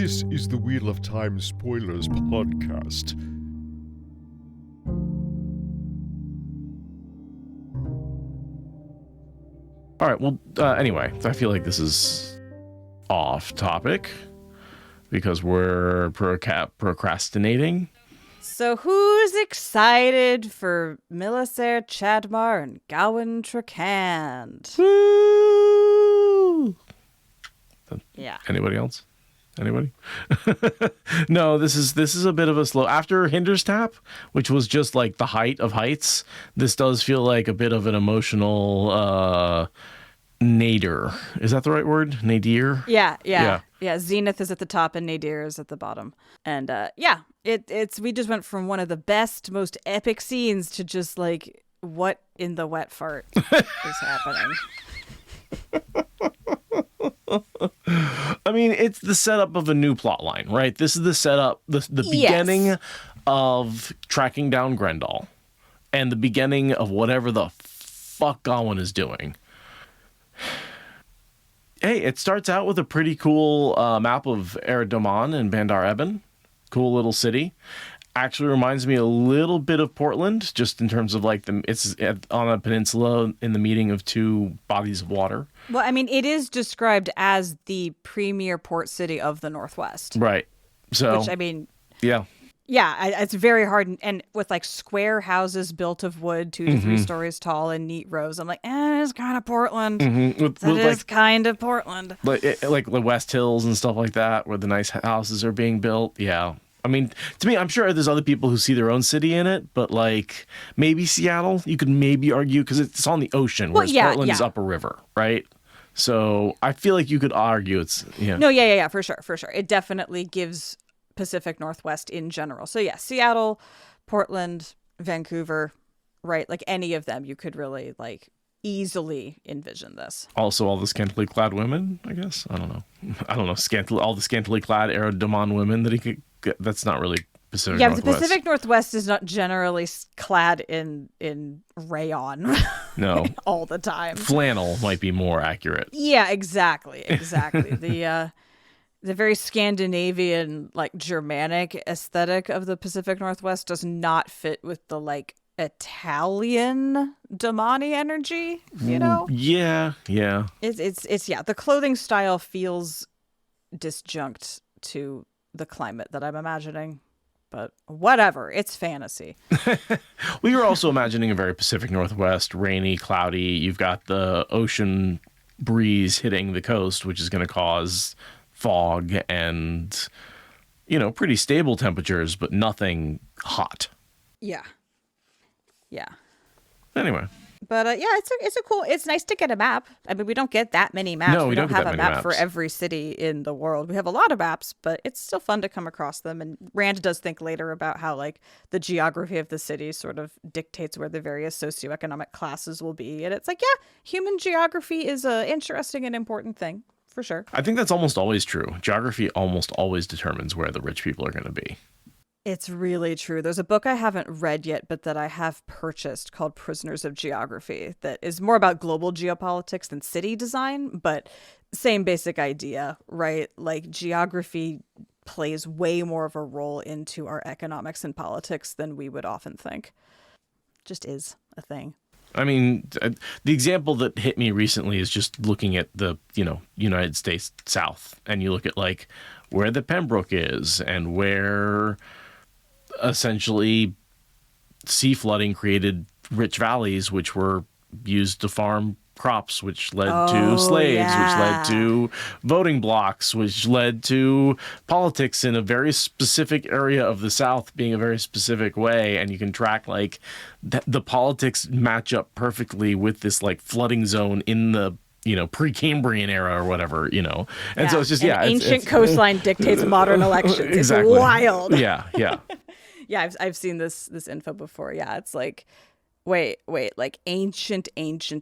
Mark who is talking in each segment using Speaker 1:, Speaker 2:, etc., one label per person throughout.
Speaker 1: This is the Wheel of Time Spoilers podcast.
Speaker 2: All right, well, anyway, I feel like this is off topic because we're procrastinating.
Speaker 3: So who's excited for Milisair Chadmar and Gawyn Trakand?
Speaker 2: Woo!
Speaker 3: Yeah.
Speaker 2: Anybody else? Anybody? No, this is a bit of a slow. After Hinderstap, which was just like the height of heights, this does feel like a bit of an emotional nadir. Is that the right word? Nadir?
Speaker 3: Yeah. Zenith is at the top and Nadir is at the bottom. And it's we just went from one of the best, most epic scenes to just like, what in the wet fart is happening?
Speaker 2: I mean, it's the setup of a new plot line, right? This is the setup, the beginning of tracking down Grendel and the beginning of whatever the fuck Gawyn is doing. Hey, it starts out with a pretty cool map of Eredomon and Bandar Eban. Cool little city. Actually reminds me a little bit of Portland, just in terms of like it's on a peninsula in the meeting of two bodies of water.
Speaker 3: Well, I mean, it is described as the premier port city of the Northwest.
Speaker 2: Right. So,
Speaker 3: which, I mean,
Speaker 2: yeah,
Speaker 3: it's very hard. And with like square houses built of wood, 2 to 3 stories tall in neat rows, I'm like, it's kind of Portland. It is kind of Portland.
Speaker 2: Like the West Hills and stuff like that, where the nice houses are being built. Yeah. I mean, to me, I'm sure there's other people who see their own city in it, but like maybe Seattle, you could maybe argue because it's on the ocean, whereas Portland is up a river, right? So I feel like you could argue it's, yeah.
Speaker 3: No, yeah, for sure. It definitely gives Pacific Northwest in general. So yeah, Seattle, Portland, Vancouver, right? Like any of them, you could really like easily envision this.
Speaker 2: Also, all the scantily clad women, I guess. I don't know. All the scantily clad Eredomon women that he could. That's not really Pacific Northwest.
Speaker 3: Yeah, the Pacific Northwest is not generally clad in rayon.
Speaker 2: No.
Speaker 3: All the time.
Speaker 2: Flannel might be more accurate.
Speaker 3: Yeah, exactly. The very Scandinavian, like Germanic aesthetic of the Pacific Northwest does not fit with the like Italian Damani energy, you know?
Speaker 2: Yeah.
Speaker 3: It's the clothing style feels disjunct to the climate that I'm imagining, but whatever, it's fantasy.
Speaker 2: We were also imagining a very Pacific Northwest, rainy, cloudy. You've got the ocean breeze hitting the coast, which is going to cause fog and, pretty stable temperatures, but nothing hot.
Speaker 3: Yeah.
Speaker 2: Anyway.
Speaker 3: But it's nice to get a map. I mean, we don't get that many maps.
Speaker 2: No,
Speaker 3: we don't have a map
Speaker 2: maps
Speaker 3: for every city in the world. We have a lot of maps, but it's still fun to come across them. And Rand does think later about how like the geography of the city sort of dictates where the various socioeconomic classes will be. And it's like, yeah, human geography is a interesting and important thing for sure.
Speaker 2: I think that's almost always true. Geography almost always determines where the rich people are going to be.
Speaker 3: It's really true. There's a book I haven't read yet, but that I have purchased called Prisoners of Geography that is more about global geopolitics than city design, but same basic idea, right? Like geography plays way more of a role into our economics and politics than we would often think. Just is a thing.
Speaker 2: I mean, the example that hit me recently is just looking at the, United States South, and you look at like where the Pembroke is and where essentially sea flooding created rich valleys, which were used to farm crops, which led to slaves, which led to voting blocks, which led to politics in a very specific area of the South being a very specific way. And you can track like the politics match up perfectly with this like flooding zone in the pre-Cambrian era or whatever, And so it's just,
Speaker 3: ancient coastline dictates modern elections.
Speaker 2: Exactly.
Speaker 3: It's wild.
Speaker 2: Yeah.
Speaker 3: Yeah, I've seen this info before. Yeah, it's like, wait, like ancient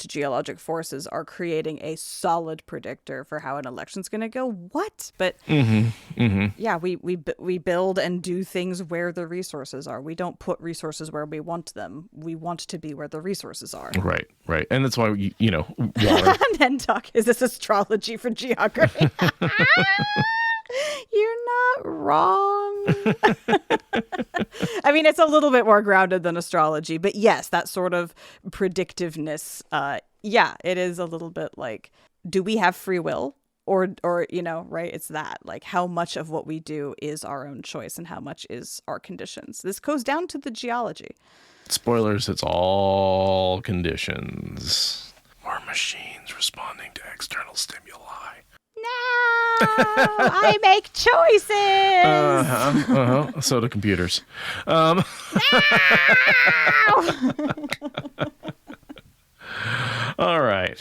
Speaker 3: geologic forces are creating a solid predictor for how an election's going to go. What? But yeah, we build and do things where the resources are. We don't put resources where we want them. We want to be where the resources are.
Speaker 2: Right. And that's why, water.
Speaker 3: And then talk, is this astrology for geography? You're not wrong. I mean, it's a little bit more grounded than astrology, but yes, that sort of predictiveness. Yeah, it is a little bit like, do we have free will? Or, right? It's that, like, how much of what we do is our own choice and how much is our conditions. This goes down to the geology.
Speaker 2: Spoilers, it's all conditions. Or machines responding to external stimuli.
Speaker 3: No, I make choices.
Speaker 2: So do computers.
Speaker 3: No!
Speaker 2: All right.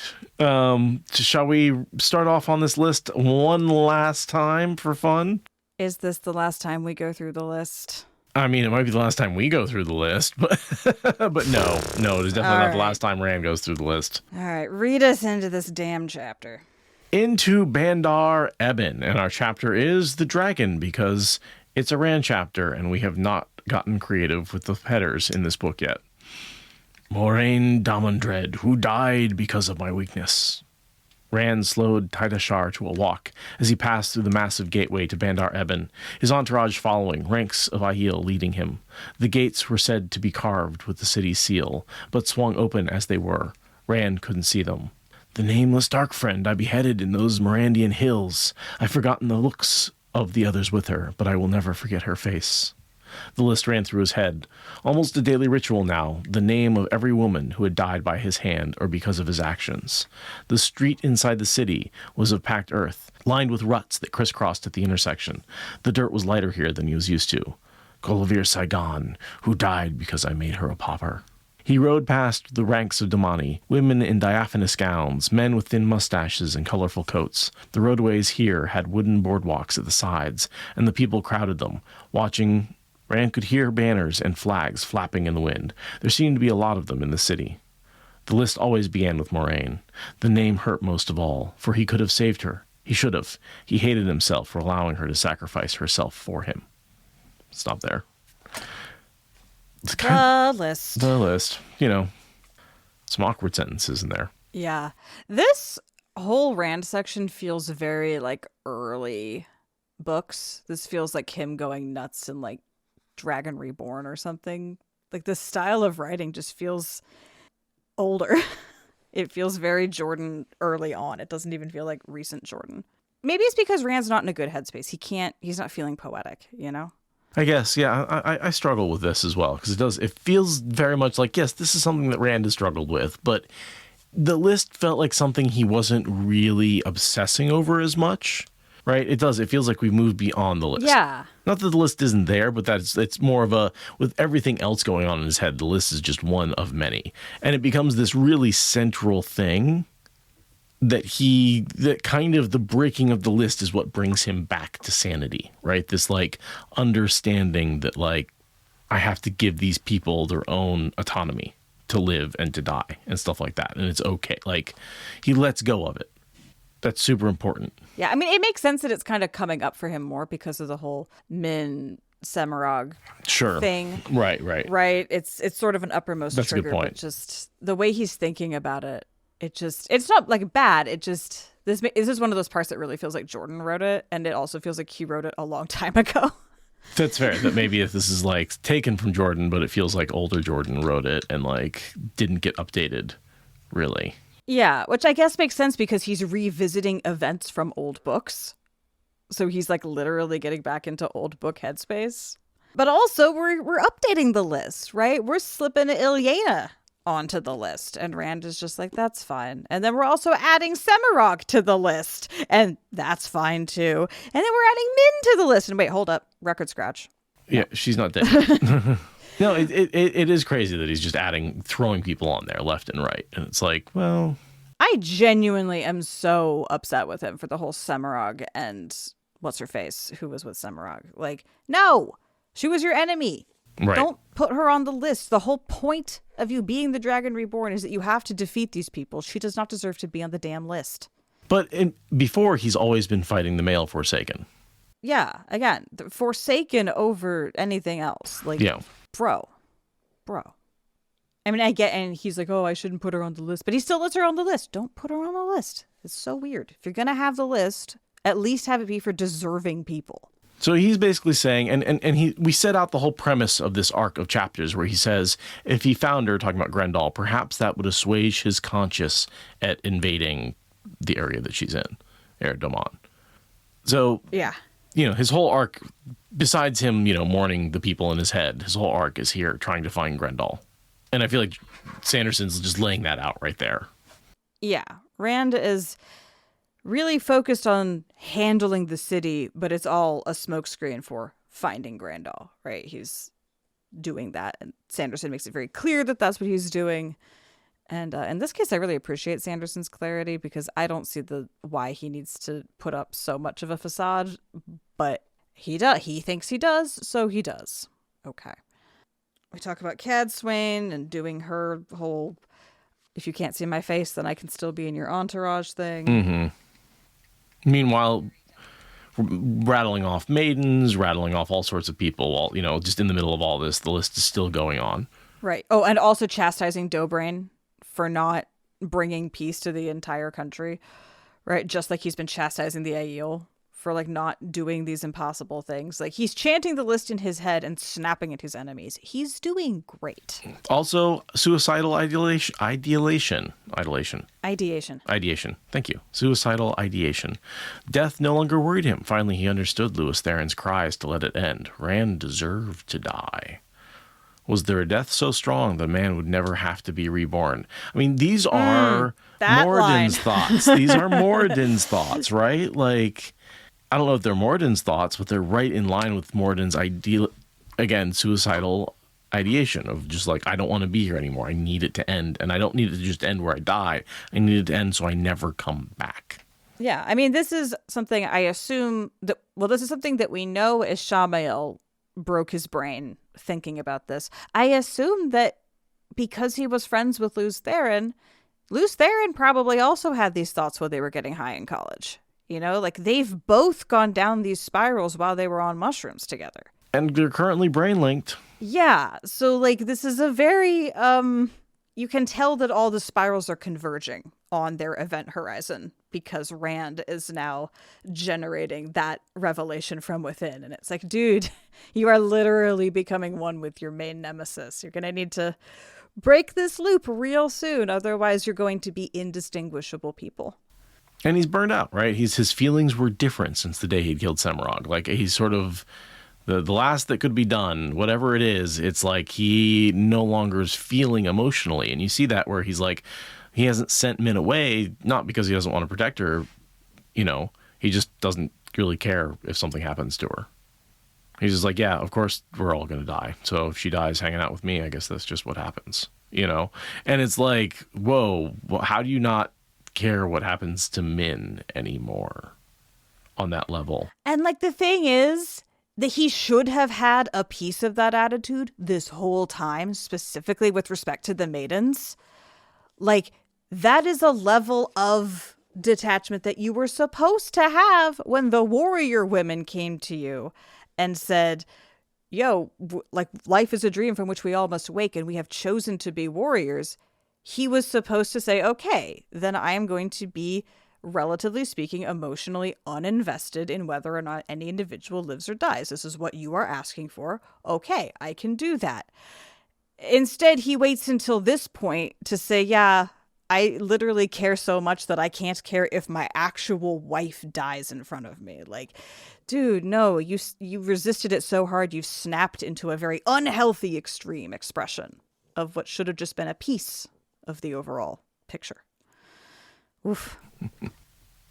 Speaker 2: Shall we start off on this list one last time for fun?
Speaker 3: Is this the last time we go through the list?
Speaker 2: I mean, it might be the last time we go through the list, but but no, it is definitely not the last time Rand goes through the list.
Speaker 3: All right, read us into this damn chapter.
Speaker 2: Into Bandar Eban, and our chapter is The Dragon, because it's a Rand chapter, and we have not gotten creative with the headers in this book yet. Moraine Damondred, who died because of my weakness. Rand slowed Tidashar to a walk as he passed through the massive gateway to Bandar Eban, his entourage following, ranks of Aiel leading him. The gates were said to be carved with the city's seal, but swung open as they were. Rand couldn't see them. The nameless dark friend I beheaded in those Mirandian hills. I've forgotten the looks of the others with her, but I will never forget her face. The list ran through his head. Almost a daily ritual now, the name of every woman who had died by his hand or because of his actions. The street inside the city was of packed earth, lined with ruts that crisscrossed at the intersection. The dirt was lighter here than he was used to. Golavir Saigon, who died because I made her a pauper. He rode past the ranks of Damani, women in diaphanous gowns, men with thin mustaches and colorful coats. The roadways here had wooden boardwalks at the sides, and the people crowded them, watching. Rand could hear banners and flags flapping in the wind. There seemed to be a lot of them in the city. The list always began with Moraine. The name hurt most of all, for he could have saved her. He should have. He hated himself for allowing her to sacrifice herself for him. Stop there.
Speaker 3: The list.
Speaker 2: The list. Some awkward sentences in there.
Speaker 3: Yeah. This whole Rand section feels very, like, early books. This feels like him going nuts and, like, Dragon Reborn or something. Like, the style of writing just feels older. It feels very Jordan early on. It doesn't even feel like recent Jordan. Maybe it's because Rand's not in a good headspace. He's not feeling poetic,
Speaker 2: I guess, yeah, I struggle with this as well, because it feels very much like, yes, this is something that Rand has struggled with, but the list felt like something he wasn't really obsessing over as much. Right? It feels like we've moved beyond the list.
Speaker 3: Yeah.
Speaker 2: Not that the list isn't there, but it's more of with everything else going on in his head, the list is just one of many. And it becomes this really central thing that kind of the breaking of the list is what brings him back to sanity, right? This, like, understanding that, like, I have to give these people their own autonomy to live and to die and stuff like that. And it's okay. Like, he lets go of it. That's super important.
Speaker 3: Yeah, I mean, it makes sense that it's kind of coming up for him more because of the whole Min Semirog thing. Right. It's sort of an uppermost
Speaker 2: That's
Speaker 3: trigger,
Speaker 2: a good point.
Speaker 3: But just the way he's thinking about it, it's not like bad. This is one of those parts that really feels like Jordan wrote it, and it also feels like he wrote it a long time ago.
Speaker 2: That's fair. That maybe if this is, like, taken from Jordan, but it feels like older Jordan wrote it and, like, didn't get updated, really.
Speaker 3: Yeah, which I guess makes sense because he's revisiting events from old books. So he's, like, literally getting back into old book headspace. But also we're updating the list, right? We're slipping Ilyena onto the list. And Rand is just like, that's fine. And then we're also adding Semirog to the list. And that's fine too. And then we're adding Min to the list. And wait, hold up. Record scratch.
Speaker 2: Yeah, she's not dead. No, it is crazy that he's just throwing people on there left and right. And it's like, well...
Speaker 3: I genuinely am so upset with him for the whole Semirog and what's-her-face who was with Semirog. Like, no! She was your enemy.
Speaker 2: Right.
Speaker 3: Don't put her on the list. The whole point of you being the Dragon Reborn is that you have to defeat these people. She does not deserve to be on the damn list.
Speaker 2: But before, he's always been fighting the male Forsaken.
Speaker 3: Yeah, again, Forsaken over anything else. Like,
Speaker 2: yeah.
Speaker 3: Bro. I mean, I get, and he's like, oh, I shouldn't put her on the list. But he still lets her on the list. Don't put her on the list. It's so weird. If you're going to have the list, At least have it be for deserving people.
Speaker 2: So he's basically saying, we set out the whole premise of this arc of chapters where he says, if he found her, talking about Grendel, perhaps that would assuage his conscience at invading the area that she's in, Ered Doman. So,
Speaker 3: Yeah.
Speaker 2: His whole arc, besides him, mourning the people in his head, his whole arc is here trying to find Grendel. And I feel like Sanderson's just laying that out right there.
Speaker 3: Yeah. Rand is really focused on handling the city, but it's all a smokescreen for finding Grendel, right? He's doing that, and Sanderson makes it very clear that that's what he's doing. And in this case, I really appreciate Sanderson's clarity, because I don't see why he needs to put up so much of a facade, but he does. He thinks he does, so he does. Okay. We talk about Cadsuane and doing her whole, if you can't see my face, then I can still be in your entourage thing.
Speaker 2: Mm-hmm. Meanwhile, rattling off maidens, rattling off all sorts of people, while, just in the middle of all this, the list is still going on.
Speaker 3: Right. Oh, and also chastising Dobrain for not bringing peace to the entire country, right? Just like he's been chastising the Aiel for, like, not doing these impossible things. Like, he's chanting the list in his head and snapping at his enemies. He's doing great.
Speaker 2: Also, suicidal ideation. Thank you. Suicidal ideation. Death no longer worried him. Finally, he understood Lewis Theron's cries to let it end. Rand deserved to die. Was there a death so strong that man would never have to be reborn? I mean, these are Moradin's thoughts. These are Moradin's thoughts, right? Like, I don't know if they're Moradin's thoughts, but they're right in line with Moradin's suicidal ideation of just like, I don't want to be here anymore. I need it to end. And I don't need it to just end where I die. I need it to end so I never come back.
Speaker 3: Yeah. I mean, this is something I assume this is something that we know as Shamael broke his brain thinking about this. I assume that because he was friends with Lews Theron probably also had these thoughts while they were getting high in college. Like, they've both gone down these spirals while they were on mushrooms together.
Speaker 2: And they're currently brain linked.
Speaker 3: Yeah. So, like, this is a very, you can tell that all the spirals are converging on their event horizon because Rand is now generating that revelation from within. And it's like, dude, you are literally becoming one with your main nemesis. You're going to need to break this loop real soon. Otherwise, you're going to be indistinguishable people.
Speaker 2: And he's burned out, right? His feelings were different since the day he'd killed Semirhage. Like, he's sort of the last that could be done, whatever it is. It's like he no longer is feeling emotionally. And you see that where he's like, he hasn't sent Min away, not because he doesn't want to protect her. He just doesn't really care if something happens to her. He's just like, yeah, of course we're all going to die. So if she dies hanging out with me, I guess that's just what happens, And it's like, whoa, how do you not care what happens to Min anymore on that level?
Speaker 3: And, like, the thing is that he should have had a piece of that attitude this whole time, specifically with respect to the maidens. Like, that is a level of detachment that you were supposed to have when the warrior women came to you and said, yo, like, life is a dream from which we all must wake, and we have chosen to be warriors. He was supposed to say, okay, then I am going to be, relatively speaking, emotionally uninvested in whether or not any individual lives or dies. This is what you are asking for. Okay, I can do that. Instead, he waits until this point to say, yeah, I literally care so much that I can't care if my actual wife dies in front of me. Like, dude, no, you resisted it so hard, you snapped into a very unhealthy extreme expression of what should have just been a piece of the overall picture. Oof.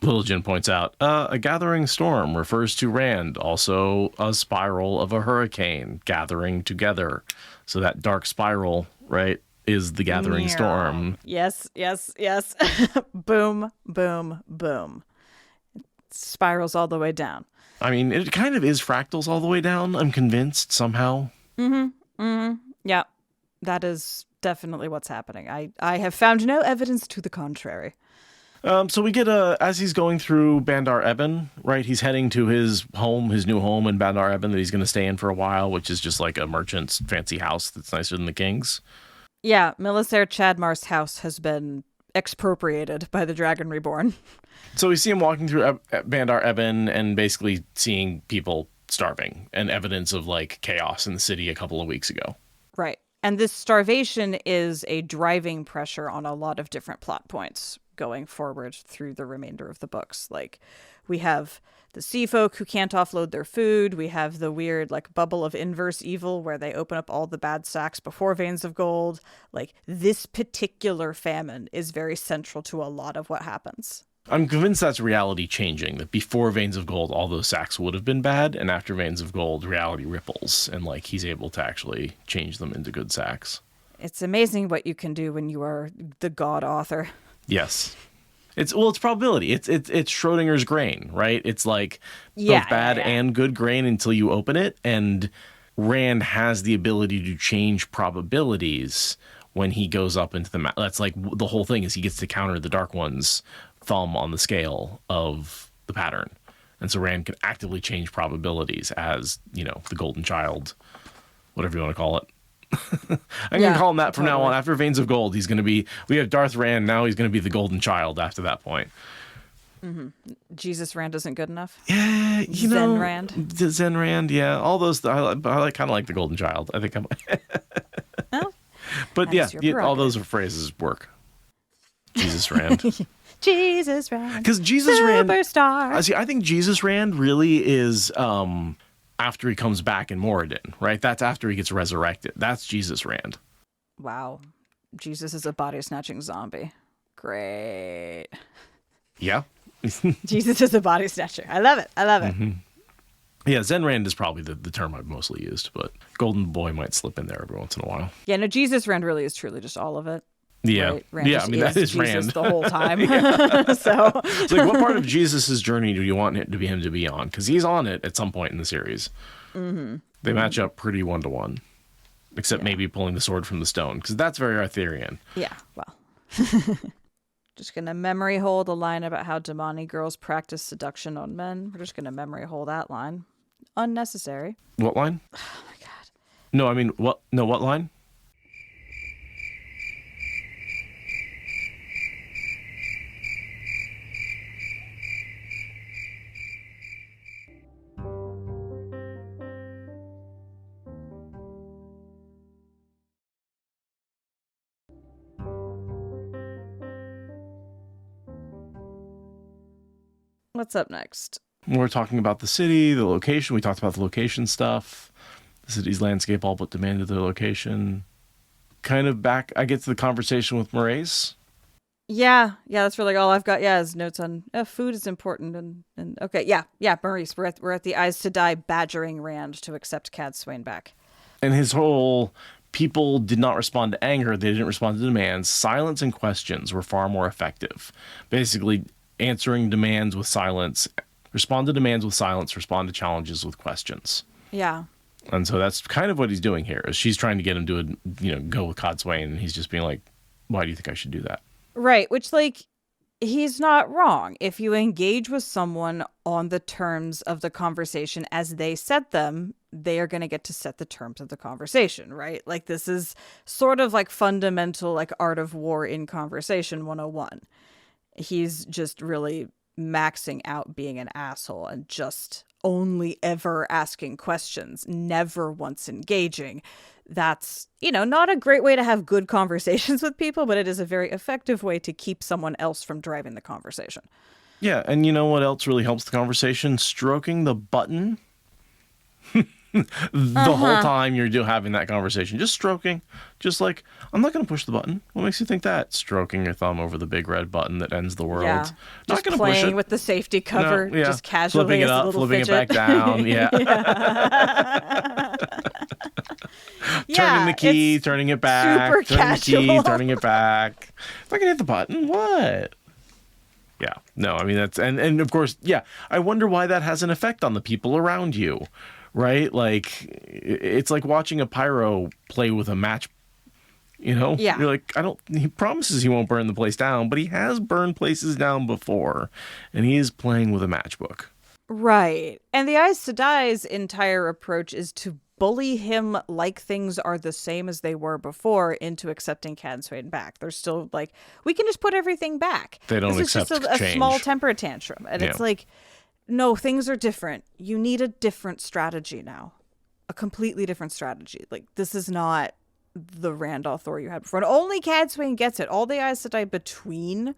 Speaker 2: Little Jin points out, a gathering storm refers to Rand, also a spiral of a hurricane gathering together. So that dark spiral, right, is the gathering storm.
Speaker 3: Yes. Boom, boom, boom. It spirals all the way down.
Speaker 2: I mean, it kind of is fractals all the way down, I'm convinced, somehow.
Speaker 3: Yeah, that is definitely what's happening. I have found no evidence to the contrary.
Speaker 2: So we get as he's going through Bandar Eban, right? He's heading to his new home in Bandar Eban that he's going to stay in for a while, which is just like a merchant's fancy house that's nicer than the king's.
Speaker 3: Yeah, Milisaire Chadmar's house has been expropriated by the Dragon Reborn.
Speaker 2: So we see him walking through Bandar Eban and basically seeing people starving and evidence of like chaos in the city a couple of weeks ago.
Speaker 3: Right. And this starvation is a driving pressure on a lot of different plot points going forward through the remainder of the books. Like, we have the sea folk who can't offload their food. We have the weird like bubble of inverse evil where they open up all the bad sacks before veins of gold. Like, this particular famine is very central to a lot of what happens.
Speaker 2: I'm convinced that's reality changing, that before Veins of Gold, all those sacks would have been bad, and after Veins of Gold, reality ripples, and like he's able to actually change them into good sacks.
Speaker 3: It's amazing what you can do when you are the god author.
Speaker 2: Yes. It's probability. It's Schrodinger's grain, right? It's like both bad and good grain until you open it, and Rand has the ability to change probabilities when he goes up into the that's like the whole thing is he gets to counter the Dark One's thumb on the scale of the pattern. And so Rand can actively change probabilities as, you know, the golden child, whatever you want to call it. I'm going to call him that from now on. After Veins of Gold, he's going to be, we have Darth Rand, now he's going to be the golden child after that point.
Speaker 3: Mm-hmm. Jesus Rand isn't good enough?
Speaker 2: Yeah, you know.
Speaker 3: Zen Rand?
Speaker 2: Zen Rand, yeah. All those, I kind of like the golden child. I think I'm...
Speaker 3: Well,
Speaker 2: but yeah, all those phrases work. Jesus Rand.
Speaker 3: Jesus Rand.
Speaker 2: Because Jesus Rand,
Speaker 3: superstar.
Speaker 2: see, I think Jesus Rand really is after he comes back in Moradin, right? That's after he gets resurrected. That's Jesus Rand.
Speaker 3: Wow. Jesus is a body snatching zombie. Great.
Speaker 2: Yeah.
Speaker 3: Jesus is a body snatcher. I love it. I love it.
Speaker 2: Mm-hmm. Yeah, Zen Rand is probably the term I've mostly used, but Golden Boy might slip in there every once in a while.
Speaker 3: Yeah, no, Jesus Rand really is truly just all of it.
Speaker 2: Yeah,
Speaker 3: right? Rand
Speaker 2: yeah. I mean, that is
Speaker 3: Jesus
Speaker 2: Rand
Speaker 3: the whole time. So
Speaker 2: it's like, what part of Jesus's journey do you want him to be on? Because he's on it at some point in the series.
Speaker 3: Mm-hmm.
Speaker 2: They match up pretty 1-to-1, except maybe pulling the sword from the stone, because that's very Arthurian.
Speaker 3: Yeah, well. Just gonna memory hold a line about how Damani girls practice seduction on men. We're just gonna memory hold that line. Unnecessary.
Speaker 2: What line?
Speaker 3: Oh my god.
Speaker 2: No, I mean, what? No, what line?
Speaker 3: What's up next?
Speaker 2: We're talking about the city, the location. We talked about the location stuff. The city's landscape all but demanded their location. Kind of back, I get to the conversation with Moraes.
Speaker 3: Yeah, that's really all I've got. Yeah, is notes on food is important and okay, yeah, Maurice, we're at the Eyes to Die badgering Rand to accept Cad Swain back.
Speaker 2: And his whole people did not respond to anger, they didn't respond to demands. Silence and questions were far more effective. Basically, answering demands with silence, respond to demands with silence, respond to challenges with questions.
Speaker 3: Yeah.
Speaker 2: And so that's kind of what he's doing here. Is she's trying to get him to, go with Cad Swain, and he's just being like, why do you think I should do that?
Speaker 3: Right, which, like, he's not wrong. If you engage with someone on the terms of the conversation as they set them, they are going to get to set the terms of the conversation, right? Like, this is sort of like fundamental, like, art of war in conversation 101. He's just really maxing out being an asshole and just only ever asking questions, never once engaging. That's, not a great way to have good conversations with people, but it is a very effective way to keep someone else from driving the conversation.
Speaker 2: Yeah, and you know what else really helps the conversation? Stroking the button. The whole time you're having that conversation. Just stroking. Just like, I'm not going to push the button. What makes you think that? Stroking your thumb over the big red button that ends the world.
Speaker 3: Yeah.
Speaker 2: Not going to push it.
Speaker 3: Playing with the safety cover, just casually.
Speaker 2: Flipping it
Speaker 3: as
Speaker 2: up,
Speaker 3: a little
Speaker 2: flipping
Speaker 3: fidget.
Speaker 2: it back down. Yeah. Turning the key, turning it back.
Speaker 3: Super
Speaker 2: turning
Speaker 3: casual.
Speaker 2: the key, turning it back. If I can hit the button, what? Yeah. No, I mean, that's, and of course, yeah, I wonder why that has an effect on the people around you. Right? Like, it's like watching a pyro play with a match, Yeah. You're like, he promises he won't burn the place down, but he has burned places down before, and he is playing with a matchbook.
Speaker 3: Right. And the Eyes to Die's entire approach is to bully him like things are the same as they were before into accepting Cadsuane back. They're still like, we can just put everything back.
Speaker 2: They don't
Speaker 3: this
Speaker 2: accept
Speaker 3: is just a
Speaker 2: change.
Speaker 3: small temper tantrum. And it's like, no, things are different. You need a different strategy now. A completely different strategy. Like, this is not the Rand author you had before. And only Cadsuane gets it. All the Aes Sedai between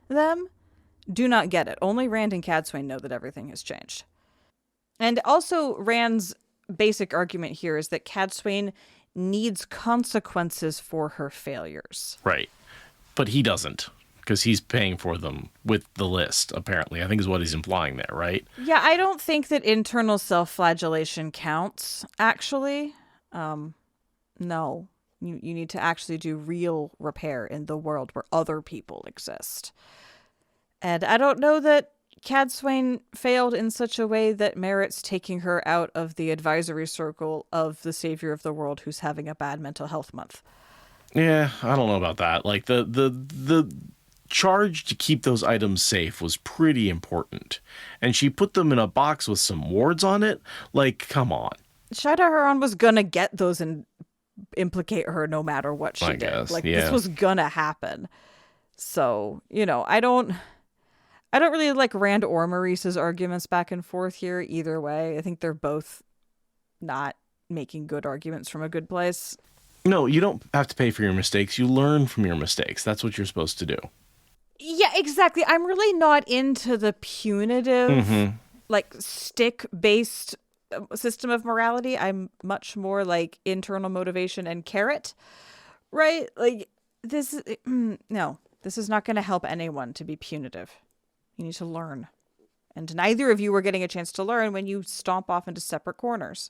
Speaker 3: them do not get it. Only Rand and Cadsuane know that everything has changed. And also, Rand's basic argument here is that Cadsuane needs consequences for her failures.
Speaker 2: Right. But he doesn't, because he's paying for them with the list, apparently. I think is what he's implying there, right?
Speaker 3: Yeah, I don't think that internal self-flagellation counts, actually. No. You need to actually do real repair in the world where other people exist. And I don't know that Cadsuane failed in such a way that merits taking her out of the advisory circle of the savior of the world who's having a bad mental health month.
Speaker 2: Yeah, I don't know about that. Like, the charge to keep those items safe was pretty important. And she put them in a box with some wards on it. Like, come on.
Speaker 3: Shida Haran was gonna get those and implicate her no matter what she did.
Speaker 2: Guess,
Speaker 3: like,
Speaker 2: yeah.
Speaker 3: This was gonna happen. So, I don't really like Rand or Maurice's arguments back and forth here either way. I think they're both not making good arguments from a good place.
Speaker 2: No, you don't have to pay for your mistakes. You learn from your mistakes. That's what you're supposed to do.
Speaker 3: Yeah, exactly. I'm really not into the punitive, like, stick-based system of morality. I'm much more like internal motivation and carrot, right? Like, this is not going to help anyone to be punitive. You need to learn. And neither of you were getting a chance to learn when you stomp off into separate corners.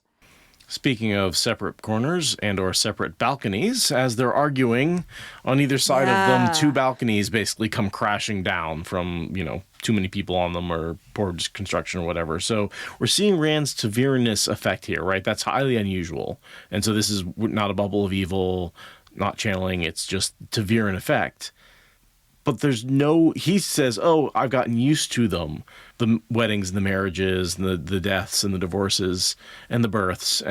Speaker 2: Speaking of separate corners and or separate balconies, as they're arguing on either side of them, two balconies basically come crashing down from, too many people on them or poor construction or whatever. So we're seeing Rand's Tavernus effect here, right? That's highly unusual. And so this is not a bubble of evil, not channeling. It's just Taviran effect. But he says, oh, I've gotten used to them. The weddings and the marriages and the deaths and the divorces and the births.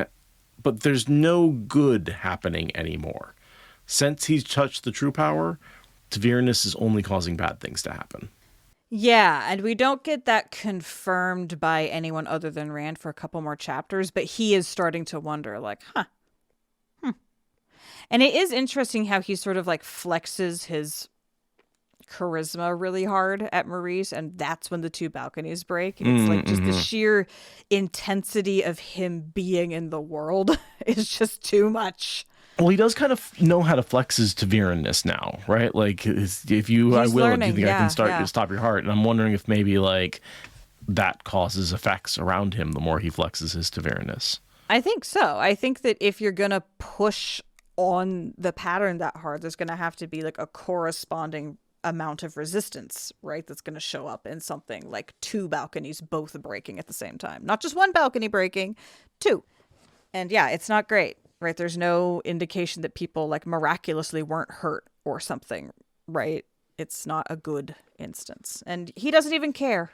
Speaker 2: But there's no good happening anymore. Since he's touched the true power, Tavernus is only causing bad things to happen.
Speaker 3: Yeah, and we don't get that confirmed by anyone other than Rand for a couple more chapters, but he is starting to wonder, like, And it is interesting how he sort of like flexes his charisma really hard at Maurice, and that's when the two balconies break. It's like just the sheer intensity of him being in the world is just too much.
Speaker 2: Well, he does kind of know how to flex his Taviranness now, right? Like, if you, I will,
Speaker 3: learning.
Speaker 2: Do you think I can
Speaker 3: to
Speaker 2: stop your heart? And I'm wondering if maybe like that causes effects around him the more he flexes his Taviranness.
Speaker 3: I think so. I think that if you're gonna push on the pattern that hard, there's gonna have to be like a corresponding amount of resistance, right? That's going to show up in something like two balconies both breaking at the same time. Not just one balcony breaking, two. And yeah, it's not great, right? There's no indication that people like miraculously weren't hurt or something, right? It's not a good instance. And he doesn't even care.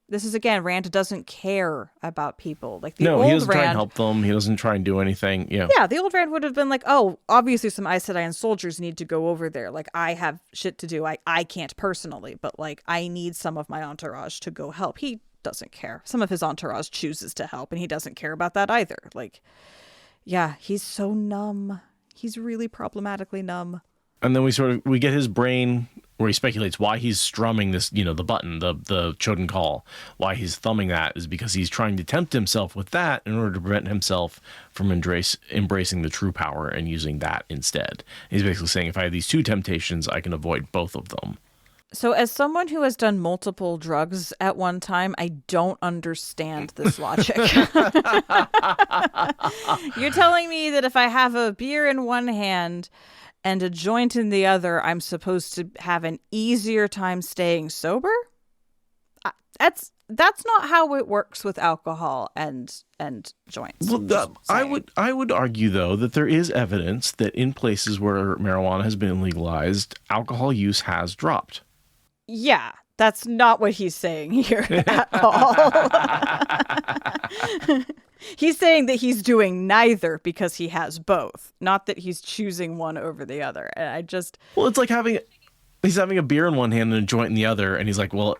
Speaker 3: This is, again, Rand doesn't care about people. Like the old
Speaker 2: he doesn't
Speaker 3: Rand,
Speaker 2: try and help them. He doesn't try and do anything. Yeah.
Speaker 3: Yeah, the old Rand would have been like, oh, obviously some Aes Sedai soldiers need to go over there. Like, I have shit to do. I can't personally, but like, I need some of my entourage to go help. He doesn't care. Some of his entourage chooses to help, and he doesn't care about that either. Like, yeah, he's so numb. He's really problematically numb.
Speaker 2: And then we get his brain where he speculates why he's strumming this, the button, the Choden Call. Why he's thumbing that is because he's trying to tempt himself with that in order to prevent himself from embracing the true power and using that instead. He's basically saying, if I have these two temptations, I can avoid both of them.
Speaker 3: So as someone who has done multiple drugs at one time, I don't understand this logic. You're telling me that if I have a beer in one hand and a joint in the other, I'm supposed to have an easier time staying sober? That's not how it works with alcohol and joints.
Speaker 2: Well, I would argue, though, that there is evidence that in places where marijuana has been legalized, alcohol use has dropped.
Speaker 3: Yeah, that's not what he's saying here at all. He's saying that he's doing neither because he has both, not that he's choosing one over the other. And I just...
Speaker 2: Well, it's like he's having a beer in one hand and a joint in the other, and he's like, well,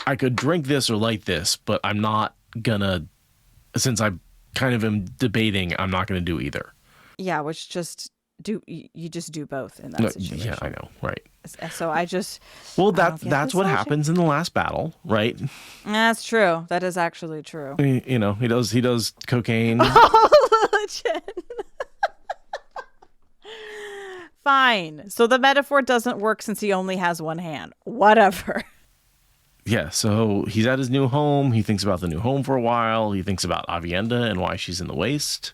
Speaker 2: I could drink this or light this, but I'm not gonna, since I kind of am debating, I'm not gonna do either.
Speaker 3: Yeah, which you just do both in that situation.
Speaker 2: Yeah, I know, right.
Speaker 3: So I just...
Speaker 2: Well, that's what happens in the last battle, right?
Speaker 3: That's true. That is actually true.
Speaker 2: You know, he does cocaine.
Speaker 3: Oh, legit. Fine. So the metaphor doesn't work since he only has one hand. Whatever.
Speaker 2: Yeah, so he's at his new home. He thinks about the new home for a while. He thinks about Avienda and why she's in the waste,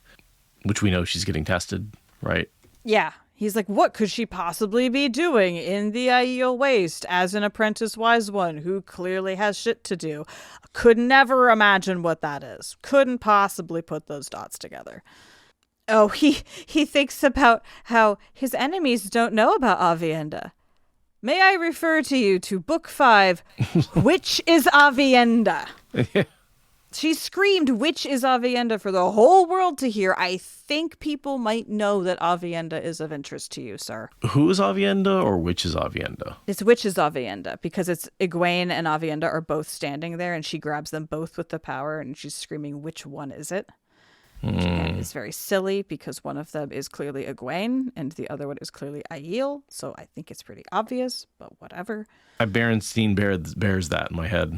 Speaker 2: which we know she's getting tested, right?
Speaker 3: Yeah. He's like, what could she possibly be doing in the Aiel Waste as an apprentice wise one who clearly has shit to do? Could never imagine what that is. Couldn't possibly put those dots together. Oh, he thinks about how his enemies don't know about Avienda. May I refer to you to Book 5, Which is Avienda? She screamed, which is Avienda, for the whole world to hear. I think people might know that Avienda is of interest to you, sir.
Speaker 2: Who is Avienda or which is Avienda?
Speaker 3: It's which is Avienda, because it's Gawyn and Avienda are both standing there, and she grabs them both with the power, and she's screaming, which one is it? Which again is very silly, because one of them is clearly Gawyn, and the other one is clearly Aiel, so I think it's pretty obvious, but whatever.
Speaker 2: Berenstein bears that in my head.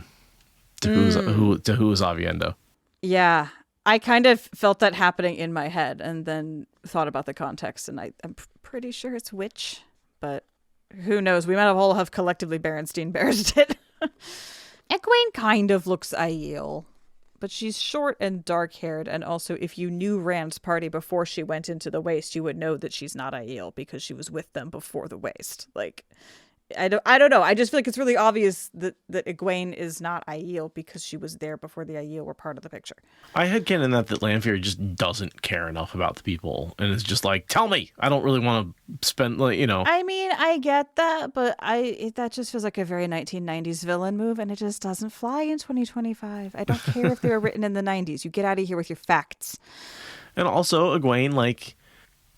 Speaker 2: To who is Avienda?
Speaker 3: Yeah, I kind of felt that happening in my head and then thought about the context, and I'm pretty sure it's which, but who knows? We might all have collectively Berenstein bears it. Gawyn kind of looks Aiel, but she's short and dark-haired, and also if you knew Rand's party before she went into the waste, you would know that she's not Aiel because she was with them before the waste. Like... I don't know. I just feel like it's really obvious that Gawyn is not Aiel because she was there before the Aiel were part of the picture.
Speaker 2: I had canon that Lanfear just doesn't care enough about the people and is just like, tell me. I don't really want to spend, you know.
Speaker 3: I mean, I get that, but that just feels like a very 1990s villain move, and it just doesn't fly in 2025. I don't care if they were written in the 90s. You get out of here with your facts.
Speaker 2: And also, Gawyn, like...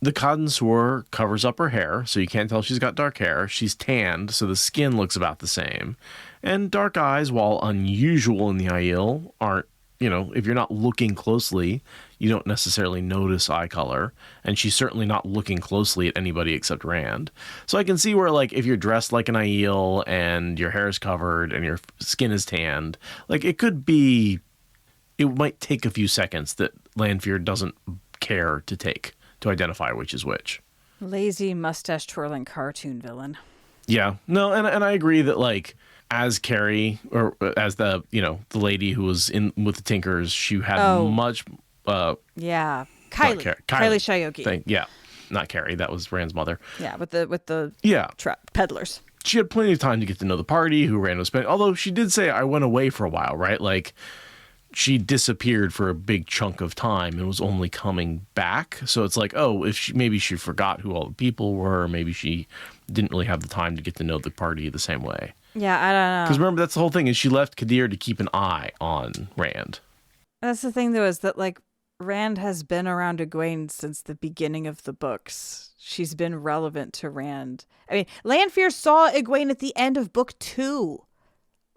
Speaker 2: The cotton sword covers up her hair, so you can't tell she's got dark hair. She's tanned, so the skin looks about the same. And dark eyes, while unusual in the Aiel, aren't, you know, if you're not looking closely, you don't necessarily notice eye color. And she's certainly not looking closely at anybody except Rand. So I can see where, like, if you're dressed like an Aiel and your hair is covered and your skin is tanned, like, it might take a few seconds that Lanfear doesn't care to identify which is which.
Speaker 3: Lazy mustache twirling cartoon villain.
Speaker 2: Yeah. No, and I agree that, like, as Carrie, or as the lady who was in with the Tinkers, she had much
Speaker 3: yeah. Kylie Shiogi.
Speaker 2: Yeah. Not Carrie, that was Rand's mother.
Speaker 3: Yeah, with the peddlers.
Speaker 2: She had plenty of time to get to know the party, who Rand was spending, although she did say I went away for a while, right? Like, she disappeared for a big chunk of time and was only coming back. So it's like, oh, maybe she forgot who all the people were. Maybe she didn't really have the time to get to know the party the same way.
Speaker 3: Yeah, I don't know.
Speaker 2: Because remember, that's the whole thing, is she left Kadir to keep an eye on Rand.
Speaker 3: That's the thing, though, is that, like, Rand has been around Gawyn since the beginning of the books. She's been relevant to Rand. I mean, Lanfear saw Gawyn at the end of book 2.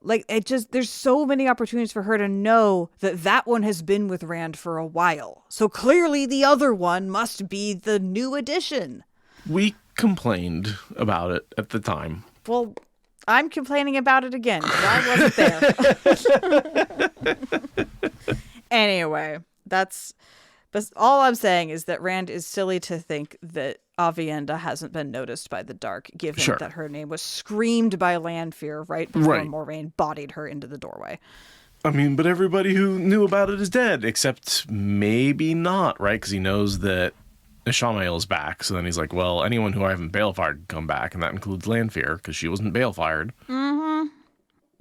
Speaker 3: Like, there's so many opportunities for her to know that one has been with Rand for a while. So clearly the other one must be the new addition.
Speaker 2: We complained about it at the time.
Speaker 3: Well, I'm complaining about it again because I wasn't there. Anyway, but all I'm saying is that Rand is silly to think that Avienda hasn't been noticed by the Dark, given that her name was screamed by Lanfear right before Moraine bodied her into the doorway.
Speaker 2: I mean, but everybody who knew about it is dead, except maybe not, right? Because he knows that Ishamael is back, so then he's like, well, anyone who I haven't bale-fired can come back, and that includes Lanfear, because she wasn't bale-fired.
Speaker 3: Mm-hmm.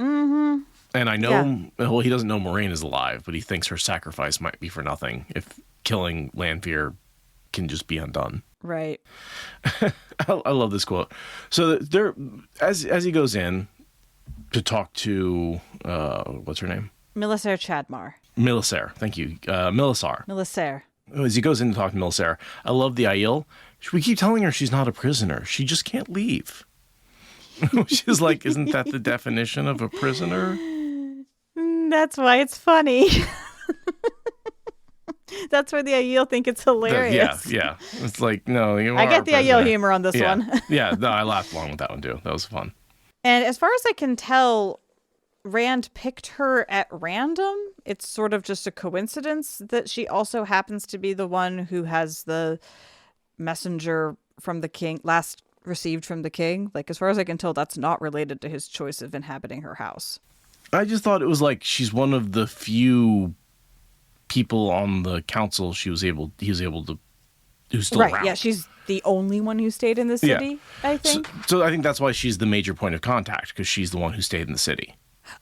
Speaker 3: Mm-hmm.
Speaker 2: And I know, well, he doesn't know Moraine is alive, but he thinks her sacrifice might be for nothing if killing Lanfear can just be undone.
Speaker 3: Right.
Speaker 2: I love this quote. So there, as he goes in to talk to what's her name?
Speaker 3: Milisair Chadmar.
Speaker 2: Milisair, thank you. Milisar.
Speaker 3: Milisair.
Speaker 2: As he goes in to talk to Milisair, I love the Aiel. We keep telling her she's not a prisoner. She just can't leave. She's like, isn't that the definition of a prisoner?
Speaker 3: That's why it's funny. That's why the Aiel think it's hilarious.
Speaker 2: Yeah. It's like, no, you are
Speaker 3: I get the
Speaker 2: a prisoner.
Speaker 3: Aiel humor on this one.
Speaker 2: Yeah, no, I laughed along with that one too. That was fun.
Speaker 3: And as far as I can tell, Rand picked her at random. It's sort of just a coincidence that she also happens to be the one who has the messenger from the king, last received from the king. Like, as far as I can tell, that's not related to his choice of inhabiting her house.
Speaker 2: I just thought it was like she's one of the few people on the council he was able to, who's still around.
Speaker 3: Yeah, she's the only one who stayed in the city, I think.
Speaker 2: So I think that's why she's the major point of contact, because she's the one who stayed in the city.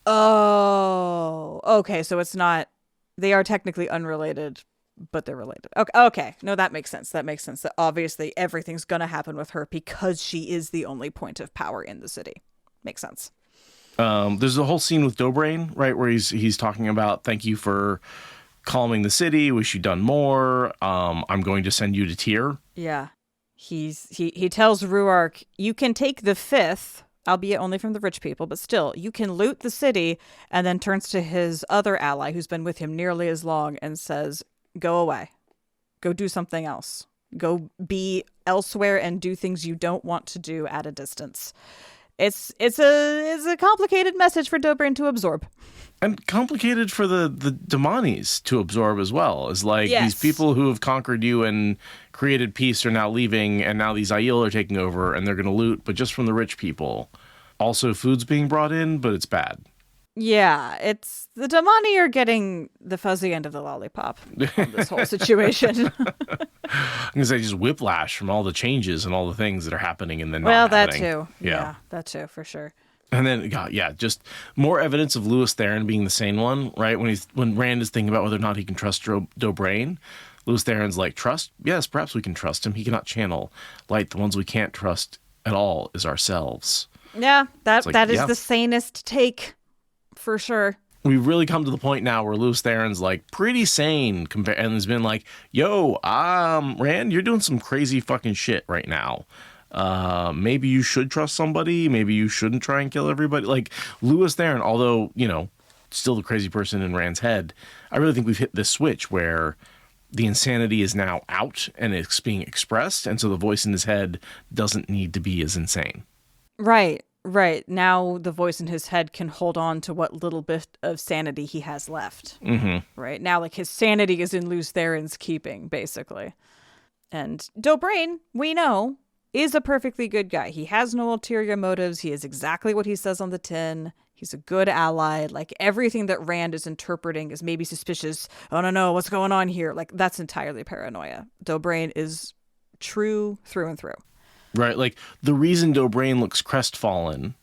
Speaker 3: Oh, okay. So it's not, they are technically unrelated, but they're related. Okay. No, that makes sense. That obviously everything's going to happen with her because she is the only point of power in the city. Makes sense.
Speaker 2: There's a whole scene with Dobrain, right, where he's talking about, thank you for calming the city. Wish you'd done more. I'm going to send you to Tyr.
Speaker 3: Yeah. He tells Ruark, you can take the fifth, albeit only from the rich people, but still, you can loot the city, and then turns to his other ally who's been with him nearly as long and says, go away. Go do something else. Go be elsewhere and do things you don't want to do at a distance. It's a complicated message for Dobrain to absorb.
Speaker 2: And complicated for the Damanis to absorb as well. Is like,
Speaker 3: yes,
Speaker 2: these people who have conquered you and created peace are now leaving, and now these Aiel are taking over, and they're going to loot, but just from the rich people. Also, food's being brought in, but it's bad.
Speaker 3: Yeah, it's the Damani are getting the fuzzy end of the lollipop on this whole situation.
Speaker 2: I'm going to say just whiplash from all the changes and all the things that are happening and then
Speaker 3: well,
Speaker 2: not happening.
Speaker 3: that too. Yeah, that too, for sure.
Speaker 2: And then, just more evidence of Lewis Theron being the sane one, right? When Rand is thinking about whether or not he can trust Dobrain, Lewis Theron's like, trust? Yes, perhaps we can trust him. He cannot channel light. The ones we can't trust at all is ourselves.
Speaker 3: Yeah, that is the sanest take, for sure.
Speaker 2: We've really come to the point now where Lewis Theron's like pretty sane and has been like, yo, Rand, you're doing some crazy fucking shit right now. Maybe you should trust somebody. Maybe you shouldn't try and kill everybody. Like, Lewis Theron, although, still the crazy person in Rand's head, I really think we've hit this switch where the insanity is now out and it's being expressed. And so the voice in his head doesn't need to be as insane.
Speaker 3: Right. Now the voice in his head can hold on to what little bit of sanity he has left.
Speaker 2: Mm-hmm.
Speaker 3: Right. Now, like, his sanity is in Lewis Theron's keeping, basically. And Dobrain, we know, is a perfectly good guy. He has no ulterior motives. He is exactly what he says on the tin. He's a good ally. Like, everything that Rand is interpreting is maybe suspicious. Oh, no, what's going on here? Like, that's entirely paranoia. Dobrain is true through and through.
Speaker 2: Right, like, the reason Dobrain looks crestfallen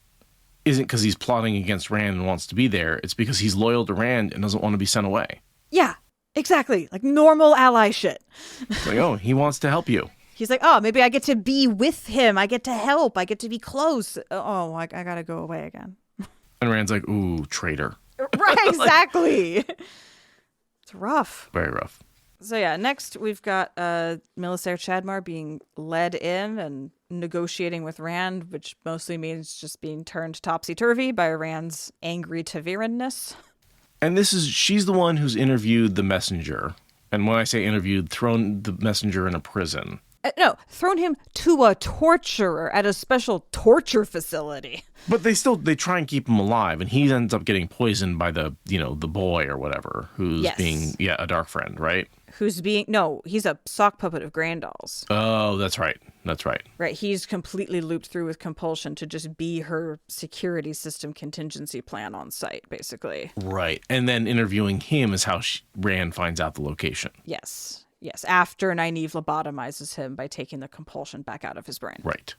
Speaker 2: isn't because he's plotting against Rand and wants to be there. It's because he's loyal to Rand and doesn't want to be sent away.
Speaker 3: Yeah, exactly. Like, normal ally shit.
Speaker 2: It's like, oh, he wants to help you.
Speaker 3: He's like, oh, maybe I get to be with him. I get to help. I get to be close. Oh, I gotta go away again.
Speaker 2: And Rand's like, ooh, traitor.
Speaker 3: Right, exactly. It's rough.
Speaker 2: Very rough.
Speaker 3: So yeah, next we've got Milisair Chadmar being led in and negotiating with Rand, which mostly means just being turned topsy-turvy by Rand's angry Taviranness.
Speaker 2: And she's the one who's interviewed the messenger. And when I say interviewed, thrown the messenger in a prison.
Speaker 3: No, thrown him to a torturer at a special torture facility.
Speaker 2: But they try and keep him alive, and he ends up getting poisoned by the boy or whatever, who's being a dark friend, right?
Speaker 3: He's a sock puppet of Grandal's.
Speaker 2: Oh, that's right.
Speaker 3: Right, he's completely looped through with compulsion to just be her security system contingency plan on site, basically.
Speaker 2: Right, and then interviewing him is how Rand finds out the location.
Speaker 3: Yes, after Nynaeve lobotomizes him by taking the compulsion back out of his brain.
Speaker 2: Right.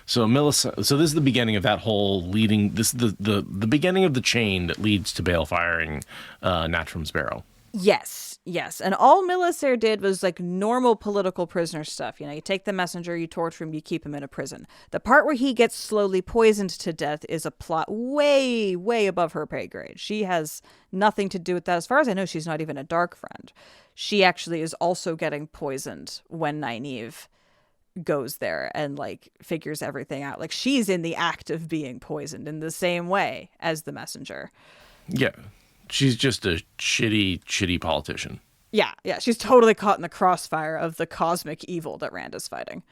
Speaker 2: So this is the beginning of that whole this is the beginning of the chain that leads to Bale firing Natrin's Barrow.
Speaker 3: Yes. Yes, and all Milisair did was like normal political prisoner stuff. You take the messenger, you torture him, you keep him in a prison. The part where he gets slowly poisoned to death is a plot way, way above her pay grade. She has nothing to do with that. As far as I know, she's not even a dark friend. She actually is also getting poisoned when Nynaeve goes there and like figures everything out. Like she's in the act of being poisoned in the same way as the messenger.
Speaker 2: Yeah. She's just a shitty politician.
Speaker 3: Yeah. She's totally caught in the crossfire of the cosmic evil that Rand is fighting.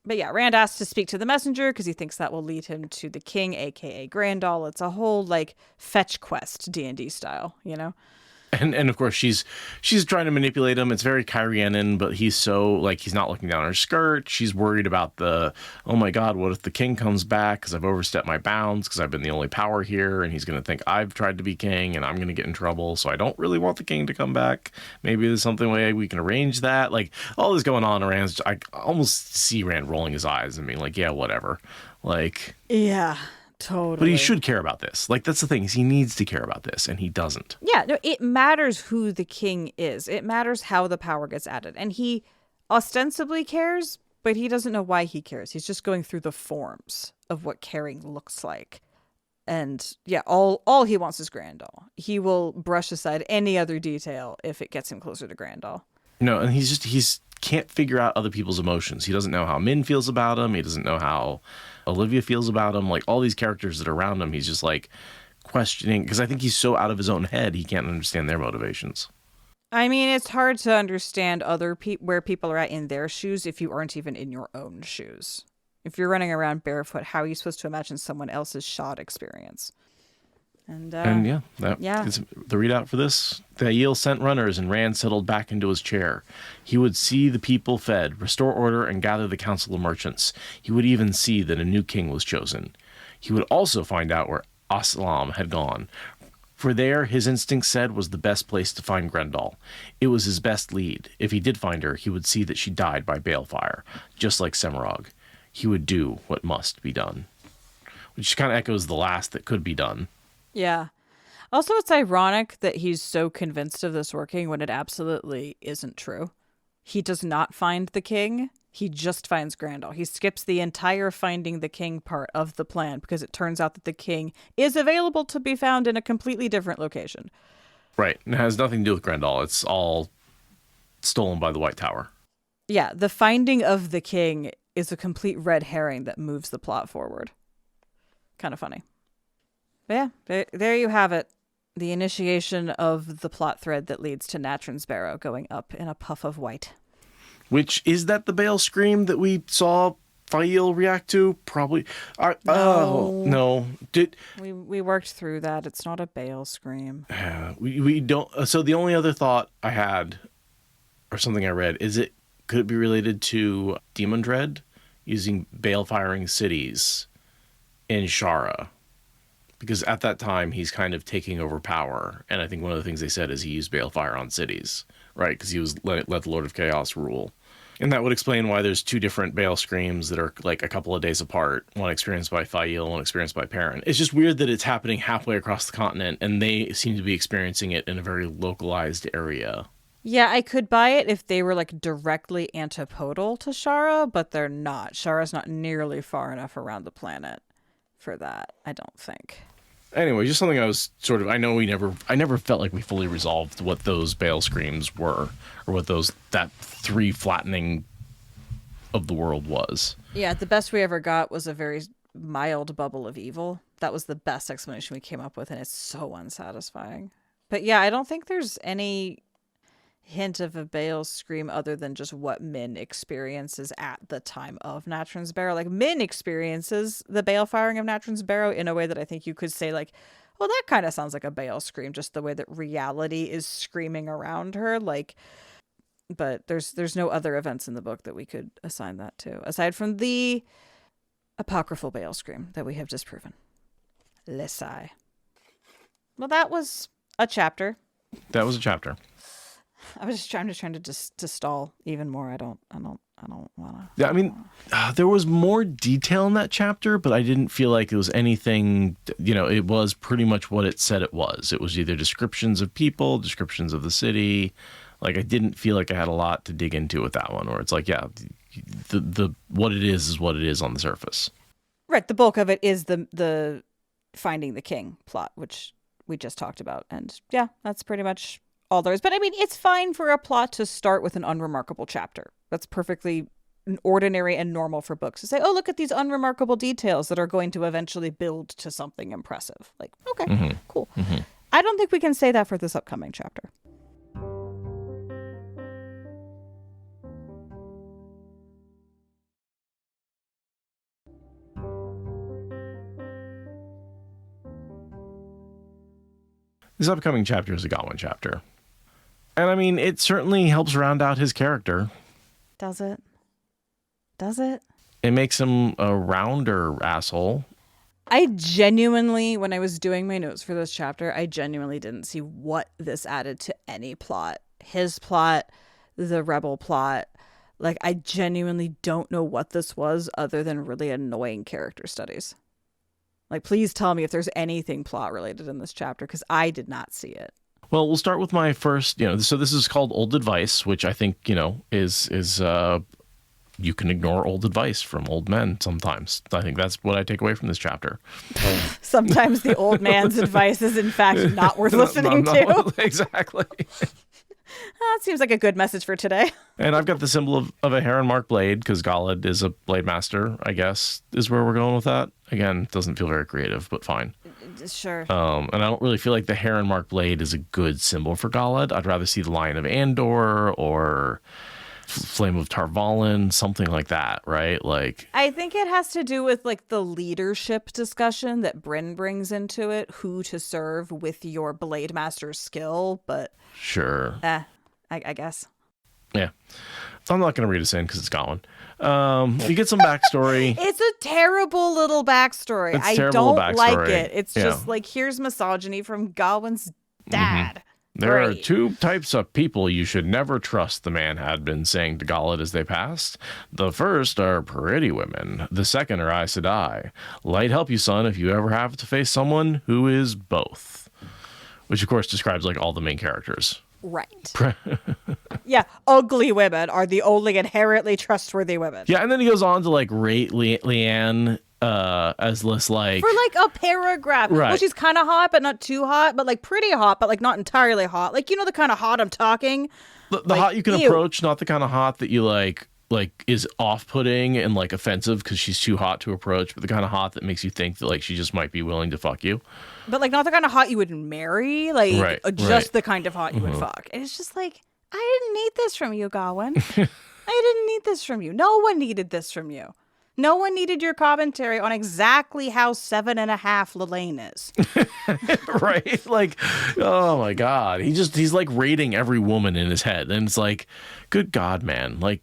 Speaker 3: But yeah, Rand asks to speak to the messenger because he thinks that will lead him to the king, aka Grandal. It's a whole like fetch quest D&D style,
Speaker 2: And of course she's trying to manipulate him. It's very Kyrianan, but he's so like he's not looking down her skirt. She's worried about oh my God, what if the king comes back because I've overstepped my bounds because I've been the only power here and he's going to think I've tried to be king and I'm going to get in trouble. So I don't really want the king to come back. Maybe there's something way we can arrange that. Like all this going on around. I almost see Rand rolling his eyes and being like, yeah, whatever. Like,
Speaker 3: yeah. Totally.
Speaker 2: But he should care about this. Like, that's the thing, is he needs to care about this, and he doesn't.
Speaker 3: Yeah, no, it matters who the king is. It matters how the power gets added. And he ostensibly cares, but he doesn't know why he cares. He's just going through the forms of what caring looks like. And yeah, all he wants is Grandal. He will brush aside any other detail if it gets him closer to Grandal.
Speaker 2: No, and he's can't figure out other people's emotions. He doesn't know how Min feels about him. He doesn't know how Olivia feels about him. Like all these characters that are around him, he's just like questioning, because I think he's so out of his own head, he can't understand their motivations.
Speaker 3: I mean, it's hard to understand where people are at in their shoes if you aren't even in your own shoes. If you're running around barefoot, how are you supposed to imagine someone else's shot experience? And
Speaker 2: yeah, is the readout for this. Thail sent runners, and Rand settled back into his chair. He would see the people fed, restore order, and gather the council of merchants. He would even see that a new king was chosen. He would also find out where Aslam had gone. For there, his instinct said, was the best place to find Grendel. It was his best lead. If he did find her, he would see that she died by balefire, just like Semirog. He would do what must be done. Which kind of echoes the last that could be done.
Speaker 3: Yeah. Also, it's ironic that he's so convinced of this working when it absolutely isn't true. He does not find the king. He just finds Grandal. He skips the entire finding the king part of the plan because it turns out that the king is available to be found in a completely different location.
Speaker 2: Right. It has nothing to do with Grendal. It's all stolen by the White Tower.
Speaker 3: Yeah, the finding of the king is a complete red herring that moves the plot forward. Kind of funny. But yeah, there you have it. The initiation of the plot thread that leads to Natrin's Barrow going up in a puff of white.
Speaker 2: Which, is that the Bale scream that we saw Fail react to? Probably.
Speaker 3: No.
Speaker 2: Oh, no.
Speaker 3: We worked through that. It's not a Bale scream.
Speaker 2: We don't. So the only other thought I had, or something I read, could it be related to Demon Dread using Bale firing cities in Shara? Because at that time, he's kind of taking over power. And I think one of the things they said is he used balefire on cities, right? Because he was let the Lord of Chaos rule. And that would explain why there's two different Bale screams that are like a couple of days apart. One experienced by Fail, one experienced by Perrin. It's just weird that it's happening halfway across the continent, and they seem to be experiencing it in a very localized area.
Speaker 3: Yeah, I could buy it if they were like directly antipodal to Shara, but they're not. Shara's not nearly far enough around the planet for that, I don't think.
Speaker 2: Anyway, just something I was sort of, I never felt like we fully resolved what those Bale screams were, or what that three flattening of the world was.
Speaker 3: Yeah, the best we ever got was a very mild bubble of evil. That was the best explanation we came up with, and it's so unsatisfying. But yeah, I don't think there's any hint of a Bale scream other than just what Min experiences at the time of Natrin's Barrow. Like, Min experiences the Bale firing of Natrin's Barrow in a way that I think you could say, like, well, that kind of sounds like a Bale scream, just the way that reality is screaming around her. Like, but there's no other events in the book that we could assign that to, aside from the apocryphal Bale scream that we have disproven. Lesai. Well, that was a chapter.
Speaker 2: That was a chapter.
Speaker 3: I'm just trying to stall even more. I don't don't want to.
Speaker 2: Yeah, I mean, there was more detail in that chapter, but I didn't feel like it was anything, it was pretty much what it said it was. It was either descriptions of people, descriptions of the city. Like, I didn't feel like I had a lot to dig into with that one, where it's like, yeah, the what it is what it is on the surface.
Speaker 3: Right. The bulk of it is the finding the king plot, which we just talked about. And yeah, that's pretty much all there is. But I mean, it's fine for a plot to start with an unremarkable chapter. That's perfectly ordinary and normal for books to say, oh, look at these unremarkable details that are going to eventually build to something impressive. Like, okay, cool. I don't think we can say that for this upcoming chapter.
Speaker 2: This upcoming chapter is a Gawyn chapter. And I mean, it certainly helps round out his character.
Speaker 3: Does it? Does it?
Speaker 2: It makes him a rounder asshole.
Speaker 3: I genuinely, when I was doing my notes for this chapter, I genuinely didn't see what this added to any plot. His plot, the rebel plot. Like, I genuinely don't know what this was other than really annoying character studies. Like, please tell me if there's anything plot related in this chapter, because I did not see it.
Speaker 2: Well, we'll start with my first, so this is called Old Advice, which I think, is you can ignore old advice from old men sometimes. I think that's what I take away from this chapter.
Speaker 3: Sometimes the old man's advice is, in fact, not worth listening to.
Speaker 2: Exactly.
Speaker 3: That seems like a good message for today.
Speaker 2: And I've got the symbol of a heron marked blade, because Gawyn is a blade master, I guess, is where we're going with that. Again, doesn't feel very creative, but fine.
Speaker 3: Sure.
Speaker 2: And I don't really feel like the heron marked blade is a good symbol for Gawyn. I'd rather see the Lion of Andor or Flame of Tarvalin, something like that, right? Like,
Speaker 3: I think it has to do with like the leadership discussion that Bryn brings into it, who to serve with your blade master's skill, but
Speaker 2: sure.
Speaker 3: I guess.
Speaker 2: Yeah. So I'm not going to read us in because it's Gawyn. You get some backstory.
Speaker 3: It's a terrible little backstory. I don't like it. It's just like, here's misogyny from Gawyn's dad.
Speaker 2: There are two types of people you should never trust, the man had been saying to Gawyn as they passed. The first are pretty women. The second are Aes Sedai. Light help you, son, if you ever have to face someone who is both. Which, of course, describes like all the main characters.
Speaker 3: Right. Yeah, ugly women are the only inherently trustworthy women.
Speaker 2: Yeah, and then he goes on to like rate Leanne as less like...
Speaker 3: For like a paragraph.
Speaker 2: Right.
Speaker 3: Well, she's kind of hot, but not too hot, but like pretty hot, but like not entirely hot. Like, the kind of hot I'm talking.
Speaker 2: The like, hot you can approach, not the kind of hot that you like is off-putting and like offensive because she's too hot to approach, but the kind of hot that makes you think that like she just might be willing to fuck you.
Speaker 3: But like not the kind of hot you would marry, like just the kind of hot you would fuck. And it's just like, I didn't need this from you, Gawyn. I didn't need this from you. No one needed this from you. No one needed your commentary on exactly how 7.5 Lelaine is.
Speaker 2: Right? Like, oh my God. He's like rating every woman in his head. And it's like, good God, man. Like,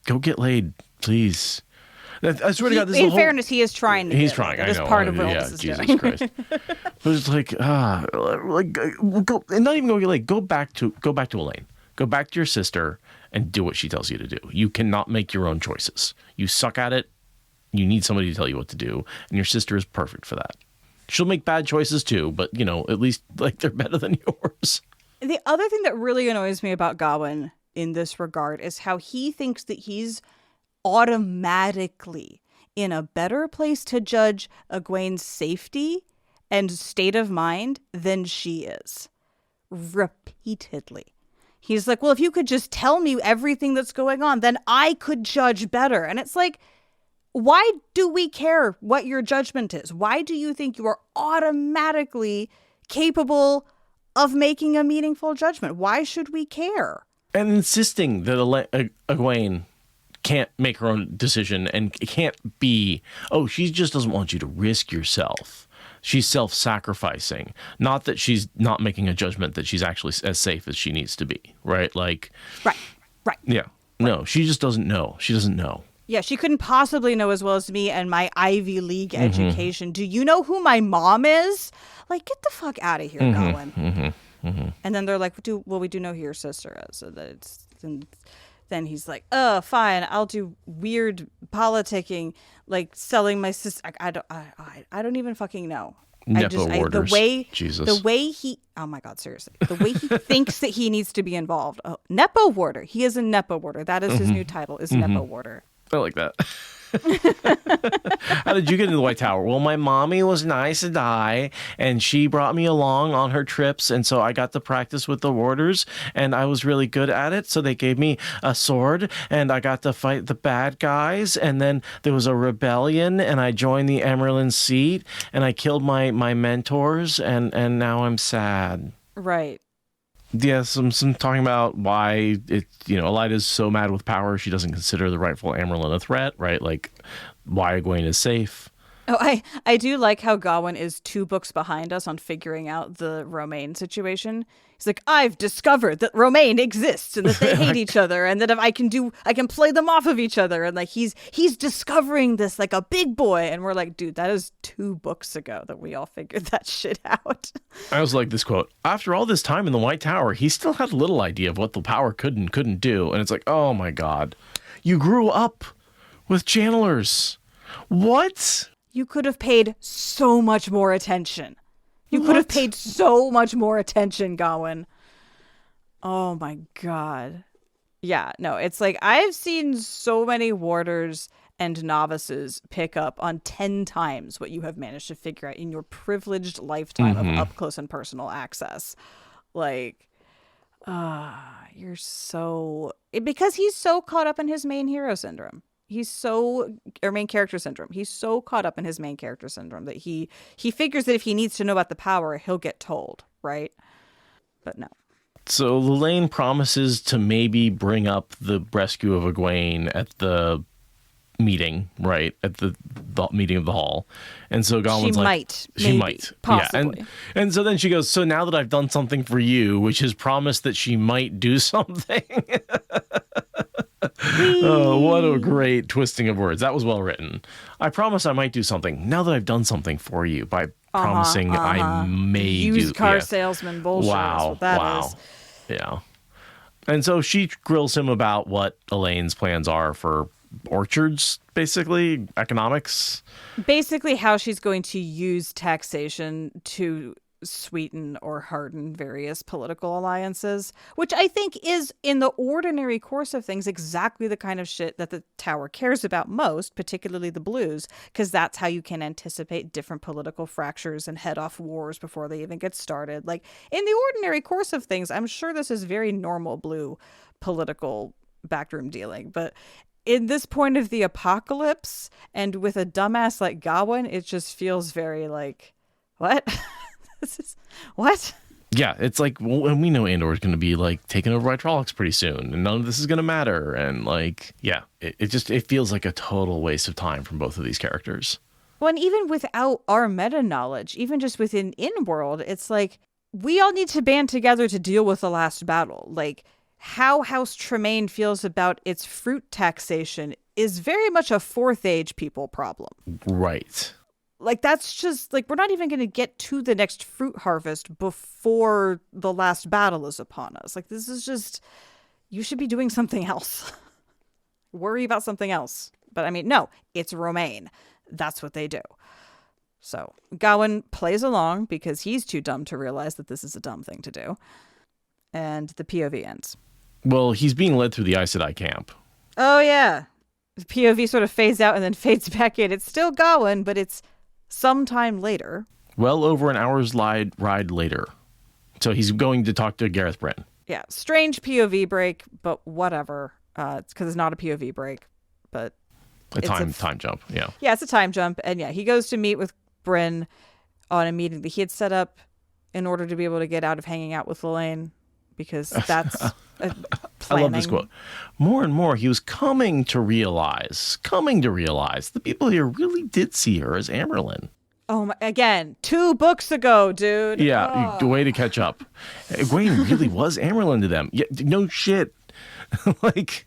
Speaker 2: go get laid, please. I swear to God, this
Speaker 3: in fairness, he is trying to.
Speaker 2: He's trying.
Speaker 3: That is
Speaker 2: I know.
Speaker 3: part of what this is
Speaker 2: Jesus
Speaker 3: doing.
Speaker 2: Christ. But it's like, go, and not even go get laid. Go back to Elaine. Go back to your sister and do what she tells you to do. You cannot make your own choices. You suck at it. You need somebody to tell you what to do, and your sister is perfect for that. She'll make bad choices too, but at least like they're better than yours.
Speaker 3: The other thing that really annoys me about Gawyn in this regard is how he thinks that he's automatically in a better place to judge Egwene's safety and state of mind than she is. Repeatedly. He's like, well, if you could just tell me everything that's going on, then I could judge better. And it's like, why do we care what your judgment is? Why do you think you are automatically capable of making a meaningful judgment? Why should we care?
Speaker 2: And insisting that Egwene can't make her own decision and it can't be, she just doesn't want you to risk yourself. She's self-sacrificing. Not that she's not making a judgment that she's actually as safe as she needs to be, right? Like,
Speaker 3: right.
Speaker 2: Yeah. No, she just doesn't know. She doesn't know.
Speaker 3: Yeah, she couldn't possibly know as well as me and my Ivy League education. Do you know who my mom is? Like, get the fuck out of here, Gawyn. And then they're like, we do know who your sister is. So that then he's like, oh, fine, I'll do weird politicking, like selling my sister. I don't even fucking know.
Speaker 2: Nepo-warders.
Speaker 3: The way he, oh my God, seriously, the way he thinks that he needs to be involved. Oh, nepo-warder. He is a nepo-warder. That is his new title, is nepo-warder.
Speaker 2: I like that. How did you get into the White Tower? Well, my mommy was nice to die, and she brought me along on her trips, and so I got to practice with the warders, and I was really good at it, so they gave me a sword, and I got to fight the bad guys, and then there was a rebellion, and I joined the Emerald Seat, and I killed my mentors, and now I'm sad.
Speaker 3: Right.
Speaker 2: Yeah, some talking about why Elida's so mad with power she doesn't consider the rightful Amerlin a threat, right? Like why Gawyn is safe.
Speaker 3: Oh, I do like how Gawyn is 2 books behind us on figuring out the Romaine situation. He's like, I've discovered that Romaine exists and that they hate each other, and that if I can play them off of each other, and like he's discovering this like a big boy, and we're like, dude, that is 2 books ago that we all figured that shit out.
Speaker 2: I was like, this quote, after all this time in the White Tower, he still had a little idea of what the power could and couldn't do, and it's like, oh my God, you grew up with channelers. What?
Speaker 3: You could have paid so much more attention. You could have paid so much more attention, Gawyn. Oh my God. Yeah, no, it's like I've seen so many warders and novices pick up on 10 times what you have managed to figure out in your privileged lifetime of up close and personal access. Like, you're so... Because he's so caught up in his main hero syndrome. Main character syndrome. He's so caught up in his main character syndrome that he figures that if he needs to know about the power, he'll get told, right? But no.
Speaker 2: So Lelaine promises to maybe bring up the rescue of Gawyn at the meeting, right? At the meeting of the hall. And so Gawyn's she might.
Speaker 3: Possibly.
Speaker 2: Yeah. And so then she goes, so now that I've done something for you, which is promised that she might do something. Oh, what a great twisting of words. That was well written. I promise I might do something now that I've done something for you by promising I may
Speaker 3: used car salesman bullshit.
Speaker 2: Wow.
Speaker 3: That's what that is.
Speaker 2: Yeah. And so she grills him about what Elaine's plans are for orchards, basically, economics.
Speaker 3: Basically how she's going to use taxation to sweeten or harden various political alliances, which I think is, in the ordinary course of things, exactly the kind of shit that the Tower cares about most, particularly the Blues, because that's how you can anticipate different political fractures and head off wars before they even get started. Like, in the ordinary course of things, I'm sure this is very normal Blue political backroom dealing, but in this point of the apocalypse, and with a dumbass like Gawyn, it just feels very like, what? What?
Speaker 2: Yeah, it's like, well, we know Andor is going to be like taken over by Trollocs pretty soon, and none of this is going to matter. And like, yeah, it feels like a total waste of time from both of these characters.
Speaker 3: Well, and even without our meta knowledge, even just within in-world, it's like we all need to band together to deal with the last battle. Like how House Tremaine feels about its fruit taxation is very much a Fourth Age people problem.
Speaker 2: Right.
Speaker 3: Like, that's just, like, we're not even going to get to the next fruit harvest before the last battle is upon us. Like, this is just, you should be doing something else. Worry about something else. But, I mean, no, it's Romaine. That's what they do. So, Gawyn plays along because he's too dumb to realize that this is a dumb thing to do. And the POV ends.
Speaker 2: Well, he's being led through the Aes Sedai camp.
Speaker 3: Oh, yeah. The POV sort of fades out and then fades back in. It's still Gawyn, but it's sometime later.
Speaker 2: Well over an hour's ride later. So he's going to talk to Gareth Bryn.
Speaker 3: Yeah, strange POV break, but whatever. It's because it's not a POV break, but
Speaker 2: a time jump. Yeah.
Speaker 3: Yeah, it's a time jump. And yeah, he goes to meet with Bryn on a meeting that he had set up in order to be able to get out of hanging out with Lelaine, because that's planning.
Speaker 2: I love this quote. More and more, he was coming to realize the people here really did see her as Amerlin.
Speaker 3: Oh my, again, 2 books ago, dude.
Speaker 2: Yeah, way to catch up. Gawyn really was Amerlin to them. Yeah, no shit. Like,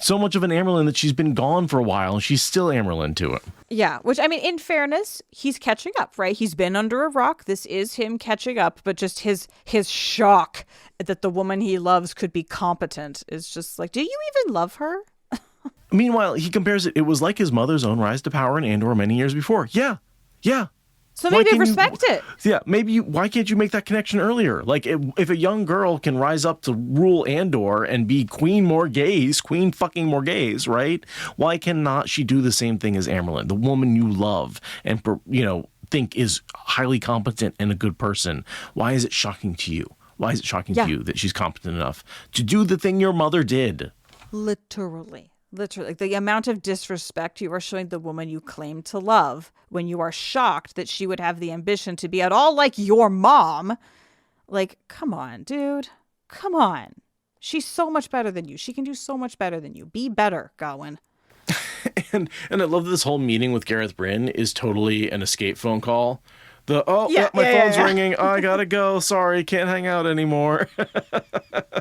Speaker 2: So much of an Amyrlin that she's been gone for a while and she's still Amyrlin to him.
Speaker 3: Yeah, which, I mean, in fairness, he's catching up, right? He's been under a rock. This is him catching up, but just his shock that the woman he loves could be competent is just like, do you even love her?
Speaker 2: Meanwhile, he compares it was like his mother's own rise to power in Andor many years before. Yeah.
Speaker 3: So maybe respect it.
Speaker 2: Yeah, why can't you make that connection earlier? Like, if a young girl can rise up to rule Andor and be Queen fucking Morghese, right? Why cannot she do the same thing as Amyrlin, the woman you love and, think is highly competent and a good person? Why is it shocking to you? Why is it shocking to you that she's competent enough to do the thing your mother did?
Speaker 3: Literally, the amount of disrespect you are showing the woman you claim to love when you are shocked that she would have the ambition to be at all like your mom. Like, come on, dude. Come on. She's so much better than you. She can do so much better than you. Be better, Gawyn.
Speaker 2: And I love that this whole meeting with Gareth Bryn is totally an escape phone call. My phone's ringing. Oh, I gotta go. Sorry, can't hang out anymore.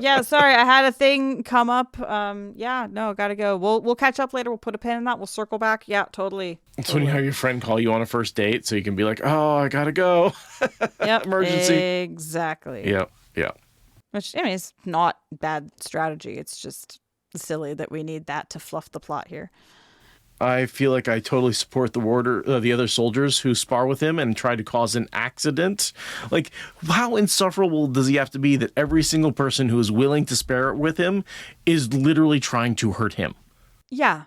Speaker 3: Yeah, sorry, I had a thing come up. Gotta go. We'll catch up later. We'll put a pin in that. We'll circle back. Yeah, totally.
Speaker 2: It's when you have your friend call you on a first date, so you can be like, "Oh, I gotta go."
Speaker 3: Yep.
Speaker 2: Emergency.
Speaker 3: Exactly.
Speaker 2: Yep.
Speaker 3: Which, I mean, it's not bad strategy. It's just silly that we need that to fluff the plot here.
Speaker 2: I feel like I totally support the other soldiers who spar with him and try to cause an accident. Like, how insufferable does he have to be that every single person who is willing to spar with him is literally trying to hurt him?
Speaker 3: Yeah.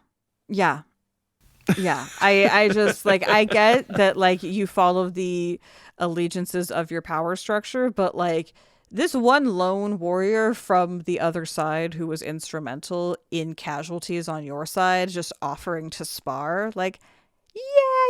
Speaker 3: I just, like, I get that, like, you follow the allegiances of your power structure, but, like, this one lone warrior from the other side who was instrumental in casualties on your side, just offering to spar, like, yeah,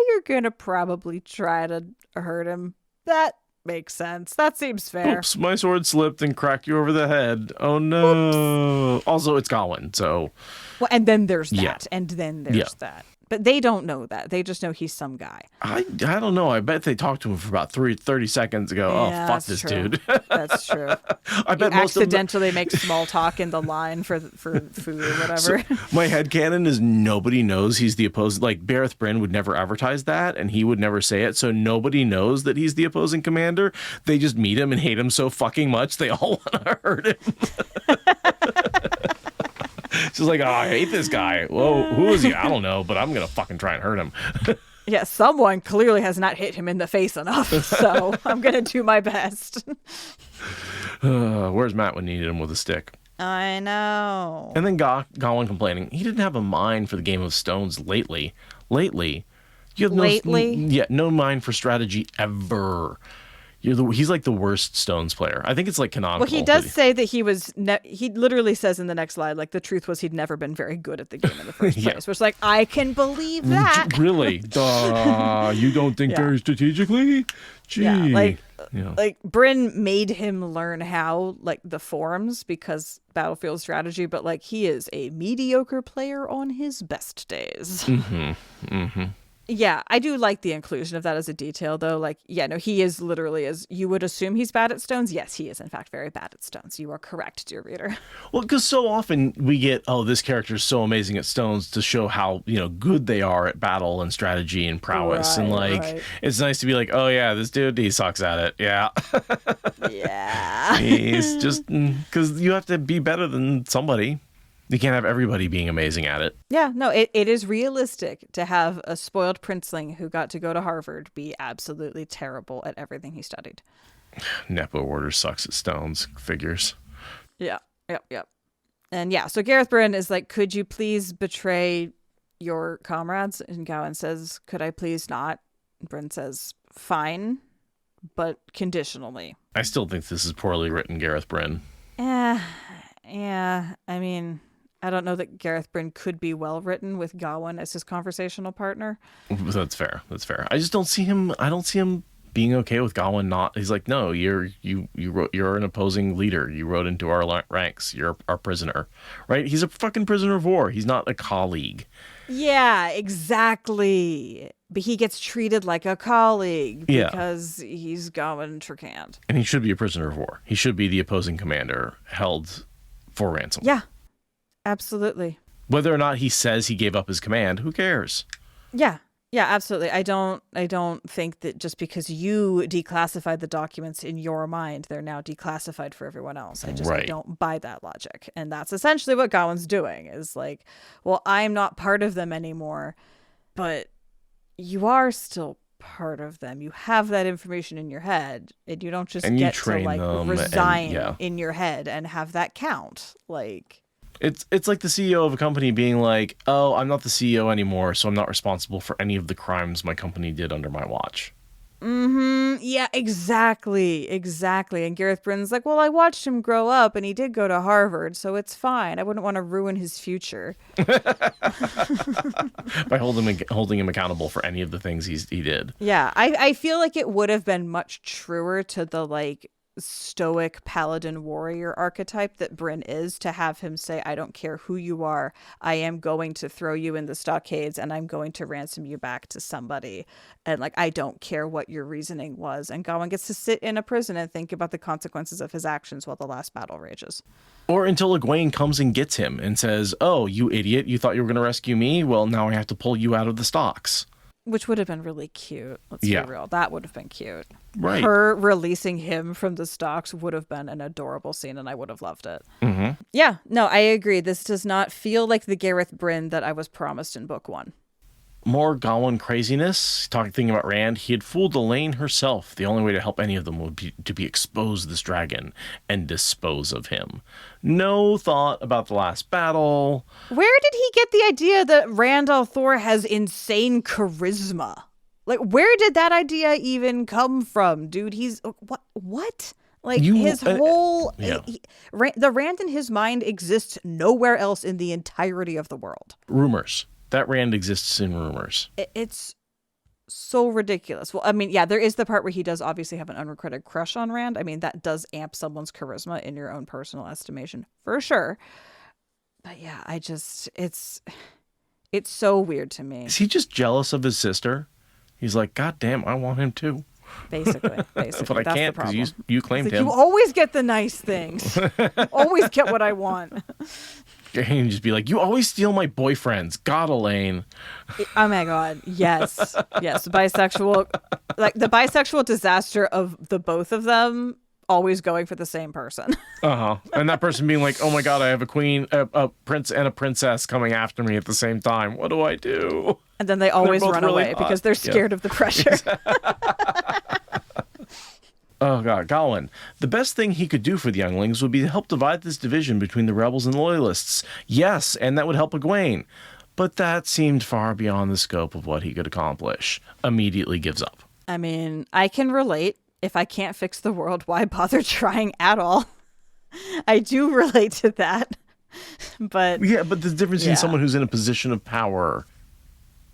Speaker 3: you're gonna probably try to hurt him. That makes sense. That seems fair.
Speaker 2: Oops, my sword slipped and cracked you over the head. Oh no. Oops. Also, it's Gawyn, so.
Speaker 3: Well, and then there's that, and then there's that. But they don't know that. They just know he's some guy.
Speaker 2: I don't know. I bet they talked to him for about 30 seconds ago.
Speaker 3: Yeah,
Speaker 2: oh, fuck this
Speaker 3: true.
Speaker 2: Dude.
Speaker 3: That's true.
Speaker 2: I bet
Speaker 3: you
Speaker 2: most
Speaker 3: accidentally make small talk in the line for food or whatever.
Speaker 2: So my headcanon is nobody knows he's the opposing. Like, Gareth Bryn would never advertise that, and he would never say it, so nobody knows that he's the opposing commander. They just meet him and hate him so fucking much they all want to hurt him. She's like, oh, I hate this guy. Whoa, who is he? I don't know, but I'm going to fucking try and hurt him.
Speaker 3: Yeah, someone clearly has not hit him in the face enough, so I'm going to do my best.
Speaker 2: Where's Matt when you needed him with a stick?
Speaker 3: I know.
Speaker 2: And then Gawyn complaining, he didn't have a mind for the Game of Stones lately. You have no mind for strategy ever. He's like the worst Stones player. I think it's like canonical.
Speaker 3: Well, he does say that he was. He literally says in the next slide, like, the truth was he'd never been very good at the game in the first place. Which, like, I can believe that.
Speaker 2: Really? You don't think very strategically? Gee.
Speaker 3: Yeah, like Bryn made him learn how, like, the forms because battlefield strategy, but, like, he is a mediocre player on his best days.
Speaker 2: Mm-hmm.
Speaker 3: Yeah, I do like the inclusion of that as a detail, though. Like, yeah, no, he is literally, as you would assume he's bad at stones. Yes, he is, in fact, very bad at stones. You are correct, dear reader.
Speaker 2: Well, because so often we get, this character is so amazing at stones to show how, good they are at battle and strategy and prowess. Right. It's nice to be like, oh, yeah, this dude, he sucks at it. Yeah.
Speaker 3: Yeah.
Speaker 2: He's just, because you have to be better than somebody. You can't have everybody being amazing at it.
Speaker 3: Yeah, no, it is realistic to have a spoiled princeling who got to go to Harvard be absolutely terrible at everything he studied.
Speaker 2: Nepo-warder sucks at stones, figures.
Speaker 3: Yeah, yep. And yeah, so Gareth Bryn is like, could you please betray your comrades? And Gawyn says, could I please not? And Bryn says, fine, but conditionally.
Speaker 2: I still think this is poorly written, Gareth Bryn.
Speaker 3: Yeah, I mean, I don't know that Gareth Bryn could be well written with Gawyn as his conversational partner.
Speaker 2: That's fair. I just don't see him. I don't see him being okay with Gawyn not. He's like, no, you're an opposing leader. You rode into our ranks. You're our prisoner, right? He's a fucking prisoner of war. He's not a colleague.
Speaker 3: Yeah, exactly. But he gets treated like a colleague because he's Gawyn Tricant.
Speaker 2: And he should be a prisoner of war. He should be the opposing commander held for ransom.
Speaker 3: Yeah, absolutely.
Speaker 2: Whether or not he says he gave up his command, who cares?
Speaker 3: Yeah. Yeah, absolutely. I don't think that just because you declassified the documents in your mind, they're now declassified for everyone else. I don't buy that logic. And that's essentially what Gawyn's doing, is like, well, I'm not part of them anymore, but you are still part of them. You have that information in your head, and you don't just get to like resign in your head and have that count. Like,
Speaker 2: it's like the CEO of a company being like, oh, I'm not the CEO anymore, so I'm not responsible for any of the crimes my company did under my watch.
Speaker 3: Yeah, exactly. And Gareth Bryn's like, well, I watched him grow up and he did go to Harvard, so it's fine. I wouldn't want to ruin his future.
Speaker 2: By holding him accountable for any of the things he did.
Speaker 3: Yeah, I feel like it would have been much truer to the like stoic paladin warrior archetype that Bryn is, to have him say, I don't care who you are, I am going to throw you in the stockades and I'm going to ransom you back to somebody, and like, I don't care what your reasoning was. And Gawyn gets to sit in a prison and think about the consequences of his actions while the last battle rages.
Speaker 2: Or until Gawyn comes and gets him and says, oh, you idiot, you thought you were going to rescue me? Well, now I have to pull you out of the stocks.
Speaker 3: Which would have been really cute. Let's be real. That would have been cute.
Speaker 2: Right.
Speaker 3: Her releasing him from the stocks would have been an adorable scene, and I would have loved it.
Speaker 2: Mm-hmm.
Speaker 3: Yeah, no, I agree. This does not feel like the Gareth Bryn that I was promised in book 1.
Speaker 2: More Gawyn craziness. Thinking about Rand, he had fooled Elaine herself. The only way to help any of them would be to expose this dragon and dispose of him. No thought about the last battle.
Speaker 3: Where did he get the idea that Rand al'Thor has insane charisma? Like, where did that idea even come from, dude? He's what? Like, his whole the Rand in his mind exists nowhere else in the entirety of the world.
Speaker 2: Rumors. That Rand exists in rumors.
Speaker 3: It's so ridiculous. Well, I mean, yeah, there is the part where he does obviously have an unrequited crush on Rand. I mean, that does amp someone's charisma in your own personal estimation, for sure. But yeah, it's so weird to me.
Speaker 2: Is he just jealous of his sister? He's like, God damn, I want him too.
Speaker 3: Basically.
Speaker 2: But I can't because you claimed him.
Speaker 3: You always get the nice things. Always get what I want.
Speaker 2: And just be like, you always steal my boyfriends. God, Elaine.
Speaker 3: Oh my God. Yes. Bisexual, like the bisexual disaster of the both of them always going for the same person.
Speaker 2: And that person being like, oh my God, I have a queen, a prince and a princess coming after me at the same time. What do I do?
Speaker 3: And then they always run away because they're scared of the pressure.
Speaker 2: Oh, God, Gawyn. The best thing he could do for the younglings would be to help divide this division between the rebels and the loyalists. Yes, and that would help Gawyn. But that seemed far beyond the scope of what he could accomplish. Immediately gives up.
Speaker 3: I mean, I can relate. If I can't fix the world, why bother trying at all? I do relate to that. But
Speaker 2: yeah, but the difference in someone who's in a position of power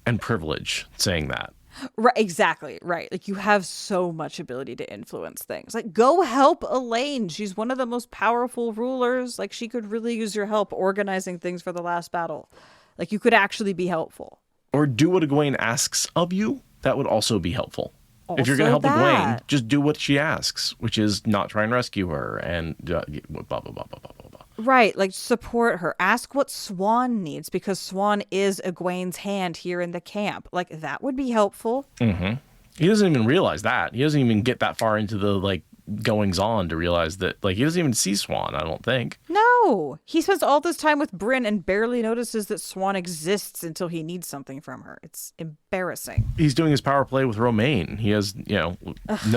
Speaker 2: and privilege saying that.
Speaker 3: Right, exactly, right. Like, you have so much ability to influence things. Like, go help Elaine. She's one of the most powerful rulers. Like, she could really use your help organizing things for the last battle. Like, you could actually be helpful.
Speaker 2: Or do what Gawyn asks of you. That would also be helpful.
Speaker 3: Also
Speaker 2: if you're going to help Gawyn, just do what she asks, which is not try and rescue her and blah, blah, blah, blah, blah, blah, blah.
Speaker 3: Right, like, support her. Ask what Swan needs, because Swan is Egwene's hand here in the camp. Like, that would be helpful.
Speaker 2: Mm-hmm. He doesn't even realize that. He doesn't even get that far into the, like, goings on to realize that, like, he doesn't even see Swan, I don't think.
Speaker 3: No, he spends all this time with Bryn and barely notices that Swan exists until he needs something from her. It's embarrassing.
Speaker 2: He's doing his power play with Romaine. He has, no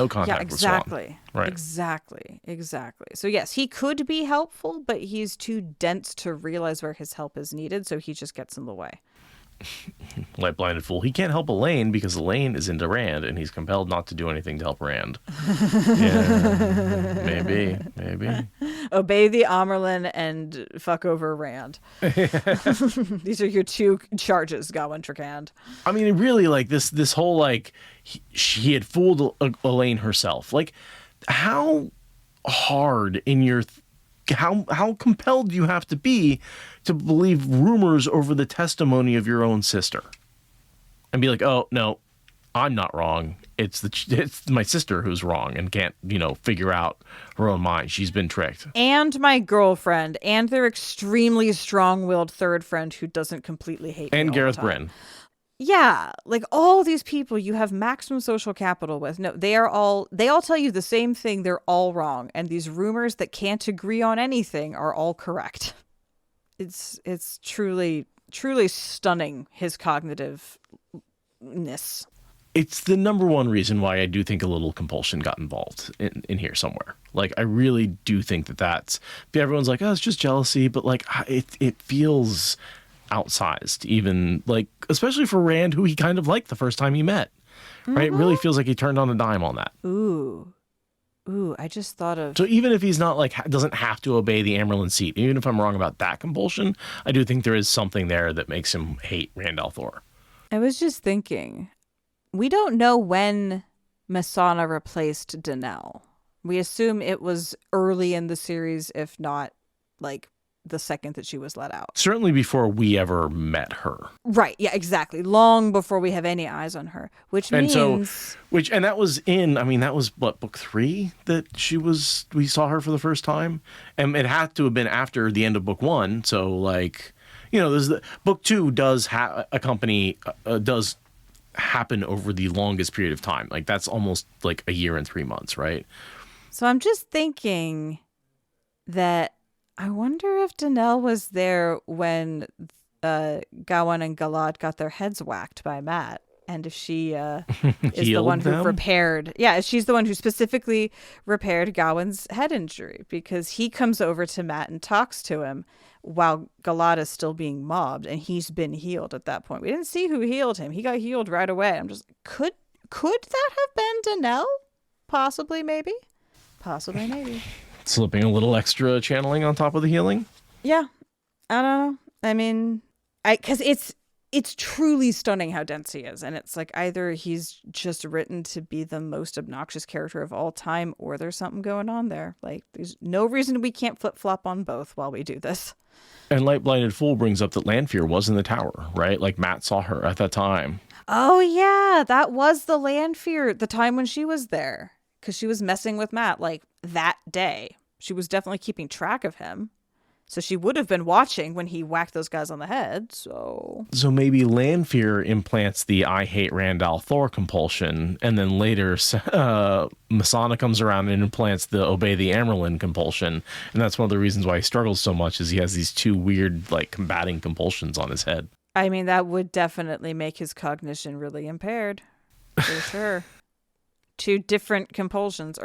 Speaker 2: contact with Swan. Right.
Speaker 3: Exactly. So yes, he could be helpful, but he's too dense to realize where his help is needed, so he just gets in the way.
Speaker 2: Light blinded fool. He can't help Elaine because Elaine is into Rand and he's compelled not to do anything to help Rand. Yeah, maybe.
Speaker 3: Obey the Amerlin and fuck over Rand. These are your two charges, Gawyn Trakand. I
Speaker 2: mean, really, like, this whole, like, he had fooled Elaine herself. Like, how hard in your... How compelled do you have to be to believe rumors over the testimony of your own sister? And be like, oh, no, I'm not wrong. It's my sister who's wrong and can't, figure out her own mind. She's been tricked.
Speaker 3: And my girlfriend and their extremely strong-willed third friend who doesn't completely hate me
Speaker 2: And
Speaker 3: all
Speaker 2: Gareth
Speaker 3: the time.
Speaker 2: Bryn.
Speaker 3: Yeah, like all these people you have maximum social capital with. No, they all tell you the same thing. They're all wrong. And these rumors that can't agree on anything are all correct. It's truly, truly stunning, his cognitiveness.
Speaker 2: It's the number one reason why I do think a little compulsion got involved in here somewhere. Like, I really do think that's... Everyone's like, oh, it's just jealousy. But, like, it feels outsized, even, like, especially for Rand, who he kind of liked the first time he met. Right? It really feels like he turned on a dime on that.
Speaker 3: Ooh, I just thought of...
Speaker 2: So even if he's not, like, doesn't have to obey the Amyrlin seat, even if I'm wrong about that compulsion, I do think there is something there that makes him hate Rand al'Thor.
Speaker 3: I was just thinking, we don't know when Messana replaced Danelle. We assume it was early in the series, if not, like, the second that she was let out.
Speaker 2: Certainly before we ever met her.
Speaker 3: Right, yeah, exactly. Long before we have any eyes on her, which means...
Speaker 2: And that was that was what, book 3 that we saw her for the first time? And it had to have been after the end of book 1, so, like, there's book 2 does does happen over the longest period of time. Like, that's almost like a year and 3 months, right?
Speaker 3: So I'm just thinking that I wonder if Danelle was there when Gawyn and Galad got their heads whacked by Matt, and if she is the one who repaired. Yeah, she's the one who specifically repaired Gawyn's head injury, because he comes over to Matt and talks to him while Galad is still being mobbed, and he's been healed at that point. We didn't see who healed him. He got healed right away. I'm just, could that have been Danelle? Possibly, maybe.
Speaker 2: Slipping a little extra channeling on top of the healing?
Speaker 3: Yeah. I don't know. I mean, because it's truly stunning how dense he is. And it's like either he's just written to be the most obnoxious character of all time, or there's something going on there. Like, there's no reason we can't flip-flop on both while we do this.
Speaker 2: And Light Blinded Fool brings up that Lanfear was in the tower, right? Like, Matt saw her at that time.
Speaker 3: Oh, yeah. That was the Lanfear, the time when she was there. Because she was messing with Matt, like, that day. She was definitely keeping track of him. So she would have been watching when he whacked those guys on the head, so
Speaker 2: maybe Lanfear implants the I hate Rand al'Thor compulsion, and then later Messana comes around and implants the obey the Amyrlin compulsion, and that's one of the reasons why he struggles so much, is he has these two weird, like, combating compulsions on his head.
Speaker 3: I mean, that would definitely make his cognition really impaired, for sure. Two different compulsions,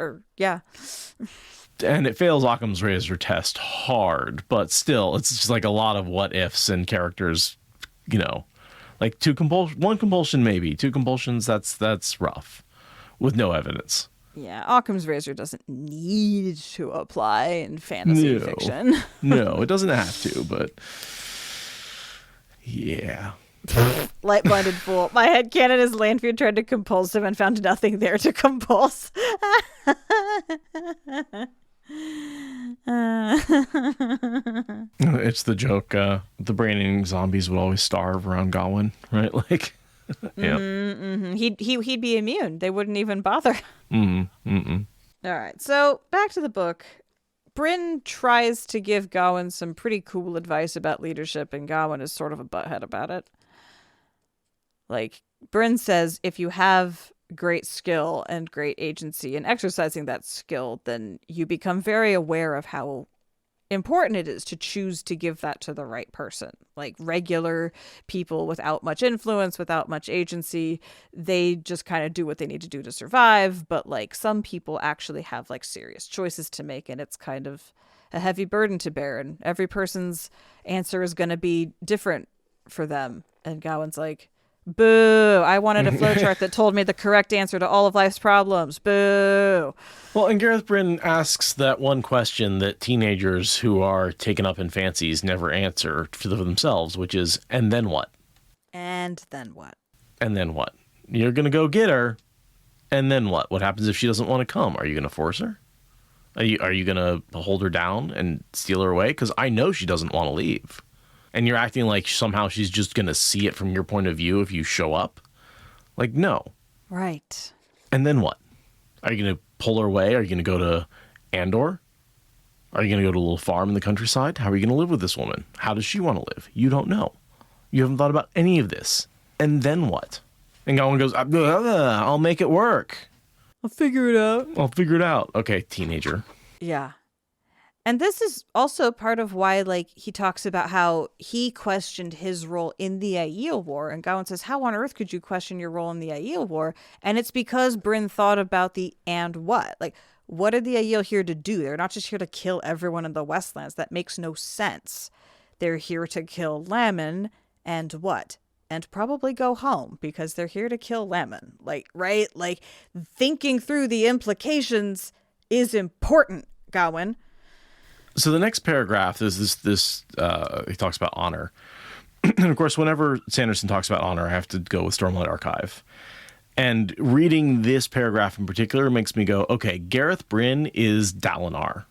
Speaker 2: And it fails Occam's razor test hard, but still, it's just like a lot of what ifs and characters, like one compulsion maybe, 2 compulsions, that's rough with no evidence.
Speaker 3: Yeah, Occam's razor doesn't need to apply in fantasy fiction.
Speaker 2: No, it doesn't have to, but yeah.
Speaker 3: Light Blinded Fool. My headcanon is Lanfear tried to compulse him and found nothing there to compulse.
Speaker 2: It's the joke, the brain-eating zombies would always starve around Gawyn, right? Like, yeah.
Speaker 3: Mm-hmm. He'd be immune. They wouldn't even bother.
Speaker 2: Mm-hmm.
Speaker 3: All right, so back to the book. Bryn tries to give Gawyn some pretty cool advice about leadership, and Gawyn is sort of a butthead about it. Like, Bryn says, if you have great skill and great agency in exercising that skill, then you become very aware of how important it is to choose to give that to the right person. Like, regular people without much influence, without much agency, they just kind of do what they need to do to survive. But, like, some people actually have, like, serious choices to make, and it's kind of a heavy burden to bear, and every person's answer is going to be different for them. And Gawyn's like, boo, I wanted a flowchart that told me the correct answer to all of life's problems. Boo.
Speaker 2: Well, and Gareth Bryn asks that one question that teenagers who are taken up in fancies never answer for themselves, which is, and then what?
Speaker 3: And then what?
Speaker 2: And then what? You're going to go get her, and then what? What happens if she doesn't want to come? Are you going to force her? Are you going to hold her down and steal her away? Because I know she doesn't want to leave. And you're acting like somehow she's just going to see it from your point of view if you show up? Like, no.
Speaker 3: Right.
Speaker 2: And then what? Are you going to pull her away? Are you going to go to Andor? Are you going to go to a little farm in the countryside? How are you going to live with this woman? How does she want to live? You don't know. You haven't thought about any of this. And then what? And Gawyn goes, I'll make it work.
Speaker 3: I'll figure it out.
Speaker 2: Okay, teenager.
Speaker 3: Yeah. And this is also part of why, like, he talks about how he questioned his role in the Aiel War. And Gawyn says, how on earth could you question your role in the Aiel War? And it's because Bryn thought about the and what. Like, what are the Aiel here to do? They're not just here to kill everyone in the Westlands. That makes no sense. They're here to kill Lamin and what? And probably go home because they're here to kill Lamin. Like, right? Like, thinking through the implications is important, Gawyn.
Speaker 2: So the next paragraph is this he talks about honor. And of course, whenever Sanderson talks about honor, I have to go with Stormlight Archive. And reading this paragraph in particular makes me go, okay, Gareth Bryn is Dalinar.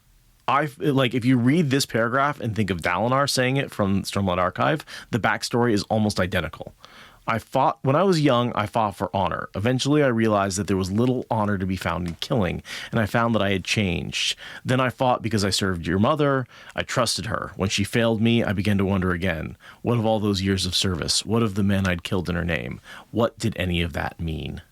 Speaker 2: If you read this paragraph and think of Dalinar saying it from Stormlight Archive, the backstory is almost identical. When I was young, I fought for honor. Eventually, I realized that there was little honor to be found in killing, and I found that I had changed. Then I fought because I served your mother. I trusted her. When she failed me, I began to wonder again. What of all those years of service? What of the men I'd killed in her name? What did any of that mean?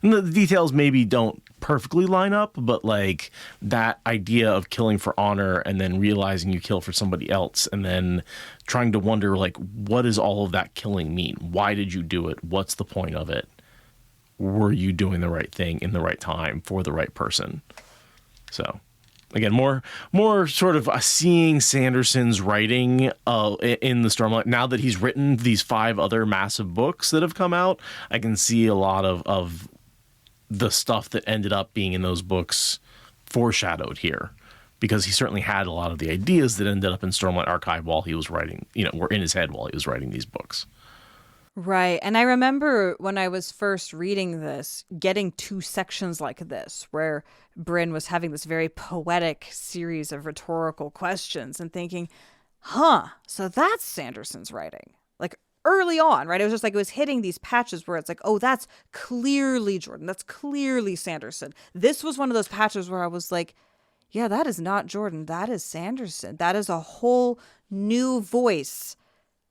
Speaker 2: And the details maybe don't perfectly line up, but like that idea of killing for honor and then realizing you kill for somebody else and then trying to wonder, like, what does all of that killing mean? Why did you do it? What's the point of it? Were you doing the right thing in the right time for the right person? So again, more sort of seeing Sanderson's writing in the Stormlight. Now that he's written these 5 other massive books that have come out, I can see a lot of the stuff that ended up being in those books foreshadowed here, because he certainly had a lot of the ideas that ended up in Stormlight Archive while he was writing, were in his head while he was writing these books.
Speaker 3: Right. And I remember when I was first reading this, getting 2 sections like this, where Bryn was having this very poetic series of rhetorical questions and thinking, so that's Sanderson's writing. Like, early on, right? It was just like it was hitting these patches where it's like, oh, that's clearly Jordan. That's clearly Sanderson. This was one of those patches where I was like, yeah, that is not Jordan. That is Sanderson. That is a whole new voice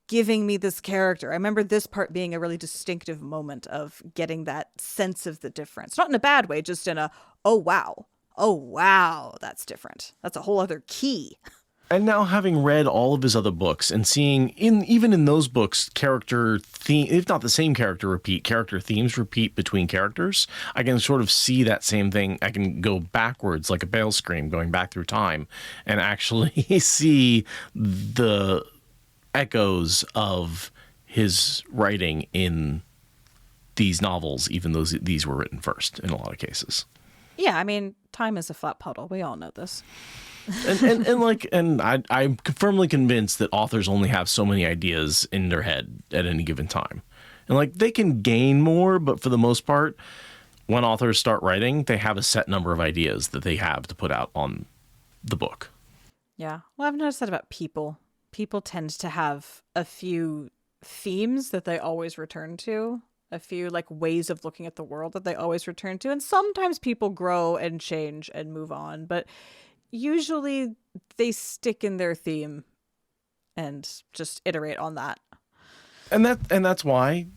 Speaker 3: giving me this character. I remember this part being a really distinctive moment of getting that sense of the difference. Not in a bad way, just in a, oh, wow, that's different. That's a whole other key.
Speaker 2: And now, having read all of his other books and seeing even in those books, character theme, if not the same character themes repeat between characters, I can sort of see that same thing. I can go backwards like a Bale scream, going back through time, and actually see the echoes of his writing in these novels, even though these were written first in a lot of cases.
Speaker 3: Yeah, I mean, time is a flat puddle. We all know this.
Speaker 2: and I'm firmly convinced that authors only have so many ideas in their head at any given time. And like, they can gain more, but for the most part, when authors start writing, they have a set number of ideas that they have to put out on the book.
Speaker 3: Yeah. Well, I've noticed that about people. People tend to have a few themes that they always return to, a few like ways of looking at the world that they always return to. And sometimes people grow and change and move on, but usually they stick in their theme and just iterate on that.
Speaker 2: And that's why,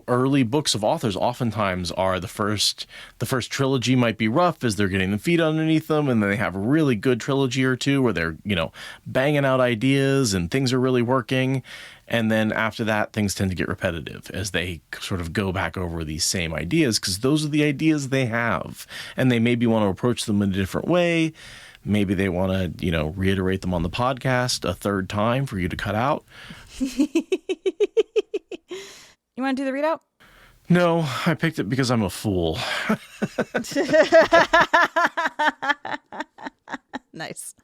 Speaker 2: early books of authors oftentimes are the first trilogy might be rough as they're getting the feet underneath them, and then they have a really good trilogy or two where they're, banging out ideas and things are really working. And then after that, things tend to get repetitive as they sort of go back over these same ideas, because those are the ideas they have. And they maybe want to approach them in a different way. Maybe they want to, reiterate them on the podcast a third time for you to cut out.
Speaker 3: You want to do the readout?
Speaker 2: No, I picked it because I'm a fool.
Speaker 3: Nice.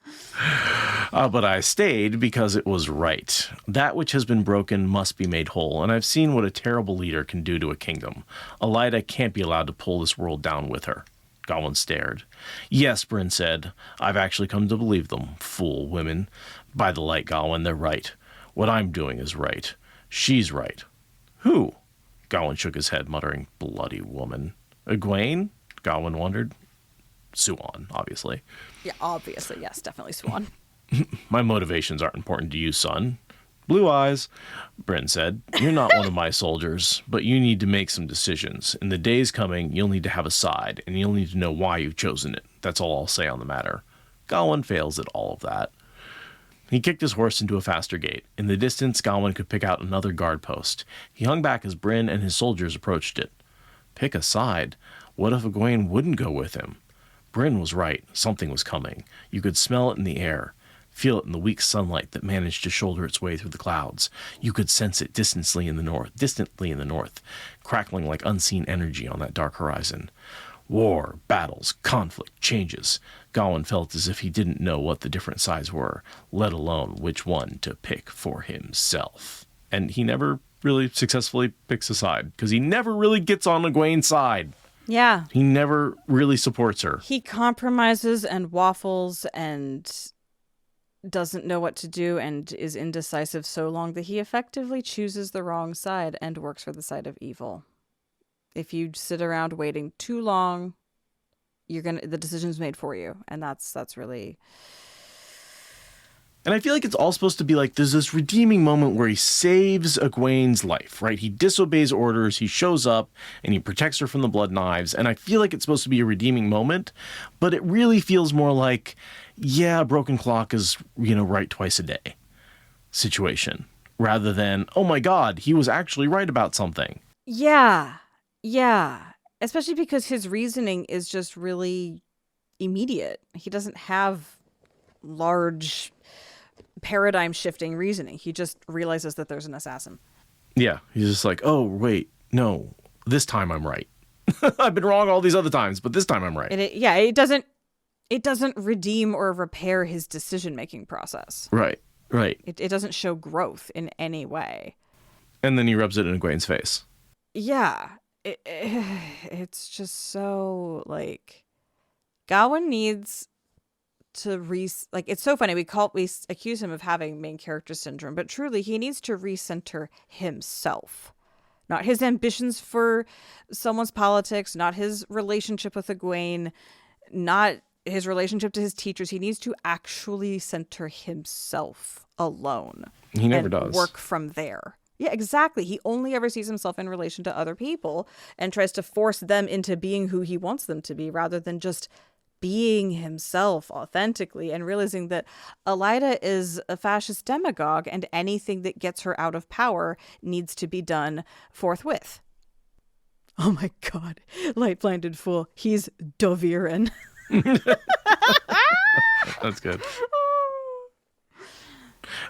Speaker 2: But I stayed because it was right. That which has been broken must be made whole, and I've seen what a terrible leader can do to a kingdom. Elida can't be allowed to pull this world down with her. Gawyn stared. Yes, Bryn said. I've actually come to believe them. Fool women. By the light, Gawyn, they're right. What I'm doing is right. She's right. Who? Gawyn shook his head, muttering, bloody woman. Gawyn? Gawyn wondered. Suan, obviously.
Speaker 3: Yeah, obviously, yes, definitely Swan.
Speaker 2: My motivations aren't important to you, son. Blue eyes, Bryn said. You're not one of my soldiers, but you need to make some decisions. In the days coming, you'll need to have a side, and you'll need to know why you've chosen it. That's all I'll say on the matter. Gawyn fails at all of that. He kicked his horse into a faster gait. In the distance, Gawyn could pick out another guard post. He hung back as Bryn and his soldiers approached it. Pick a side? What if Gawyn wouldn't go with him? Bryn was right. Something was coming. You could smell it in the air, feel it in the weak sunlight that managed to shoulder its way through the clouds. You could sense it distantly in the north, crackling like unseen energy on that dark horizon. War, battles, conflict, changes. Gawyn felt as if he didn't know what the different sides were, let alone which one to pick for himself. And he never really successfully picks a side, because he never really gets on Egwene's side.
Speaker 3: Yeah.
Speaker 2: He never really supports her.
Speaker 3: He compromises and waffles and doesn't know what to do and is indecisive so long that he effectively chooses the wrong side and works for the side of evil. If you sit around waiting too long, the decision's made for you, and that's really.
Speaker 2: And I feel like it's all supposed to be like there's this redeeming moment where he saves Egwene's life, right? He disobeys orders, he shows up, and he protects her from the blood knives. And I feel like it's supposed to be a redeeming moment, but it really feels more like, yeah, a broken clock is, right twice a day situation, rather than, oh my God, he was actually right about something.
Speaker 3: Yeah. Especially because his reasoning is just really immediate. He doesn't have large paradigm shifting reasoning. He just realizes that there's an assassin.
Speaker 2: Yeah, he's just like, oh wait, no, this time I'm right. I've been wrong all these other times, but this time I'm right.
Speaker 3: It doesn't redeem or repair his decision making process.
Speaker 2: Right.
Speaker 3: It doesn't show growth in any way.
Speaker 2: And then he rubs it in Egwene's face.
Speaker 3: Yeah, it's just so like Gawyn needs to it's so funny. We accuse him of having main character syndrome, but truly he needs to recenter himself, not his ambitions for someone's politics, not his relationship with Egwene, not his relationship to his teachers. He needs to actually center himself alone.
Speaker 2: He never does.
Speaker 3: Work from there. Yeah, exactly. He only ever sees himself in relation to other people and tries to force them into being who he wants them to be rather than just being himself authentically and realizing that Elaida is a fascist demagogue and anything that gets her out of power needs to be done forthwith. Oh my God. Light-blinded fool. He's Doviran.
Speaker 2: That's good.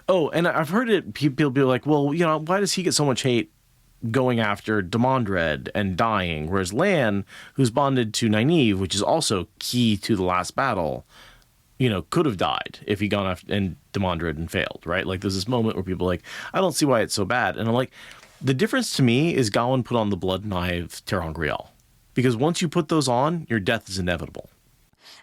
Speaker 2: Oh, and I've heard it. People be like, well, why does he get so much hate going after Demandred and dying, whereas Lan, who's bonded to Nynaeve, which is also key to the last battle, could have died if he gone after and Demandred and failed, right? Like there's this moment where people are like, I don't see why it's so bad. And I'm like, the difference to me is Gawyn put on the blood knife ter'angreal, because once you put those on, your death is inevitable.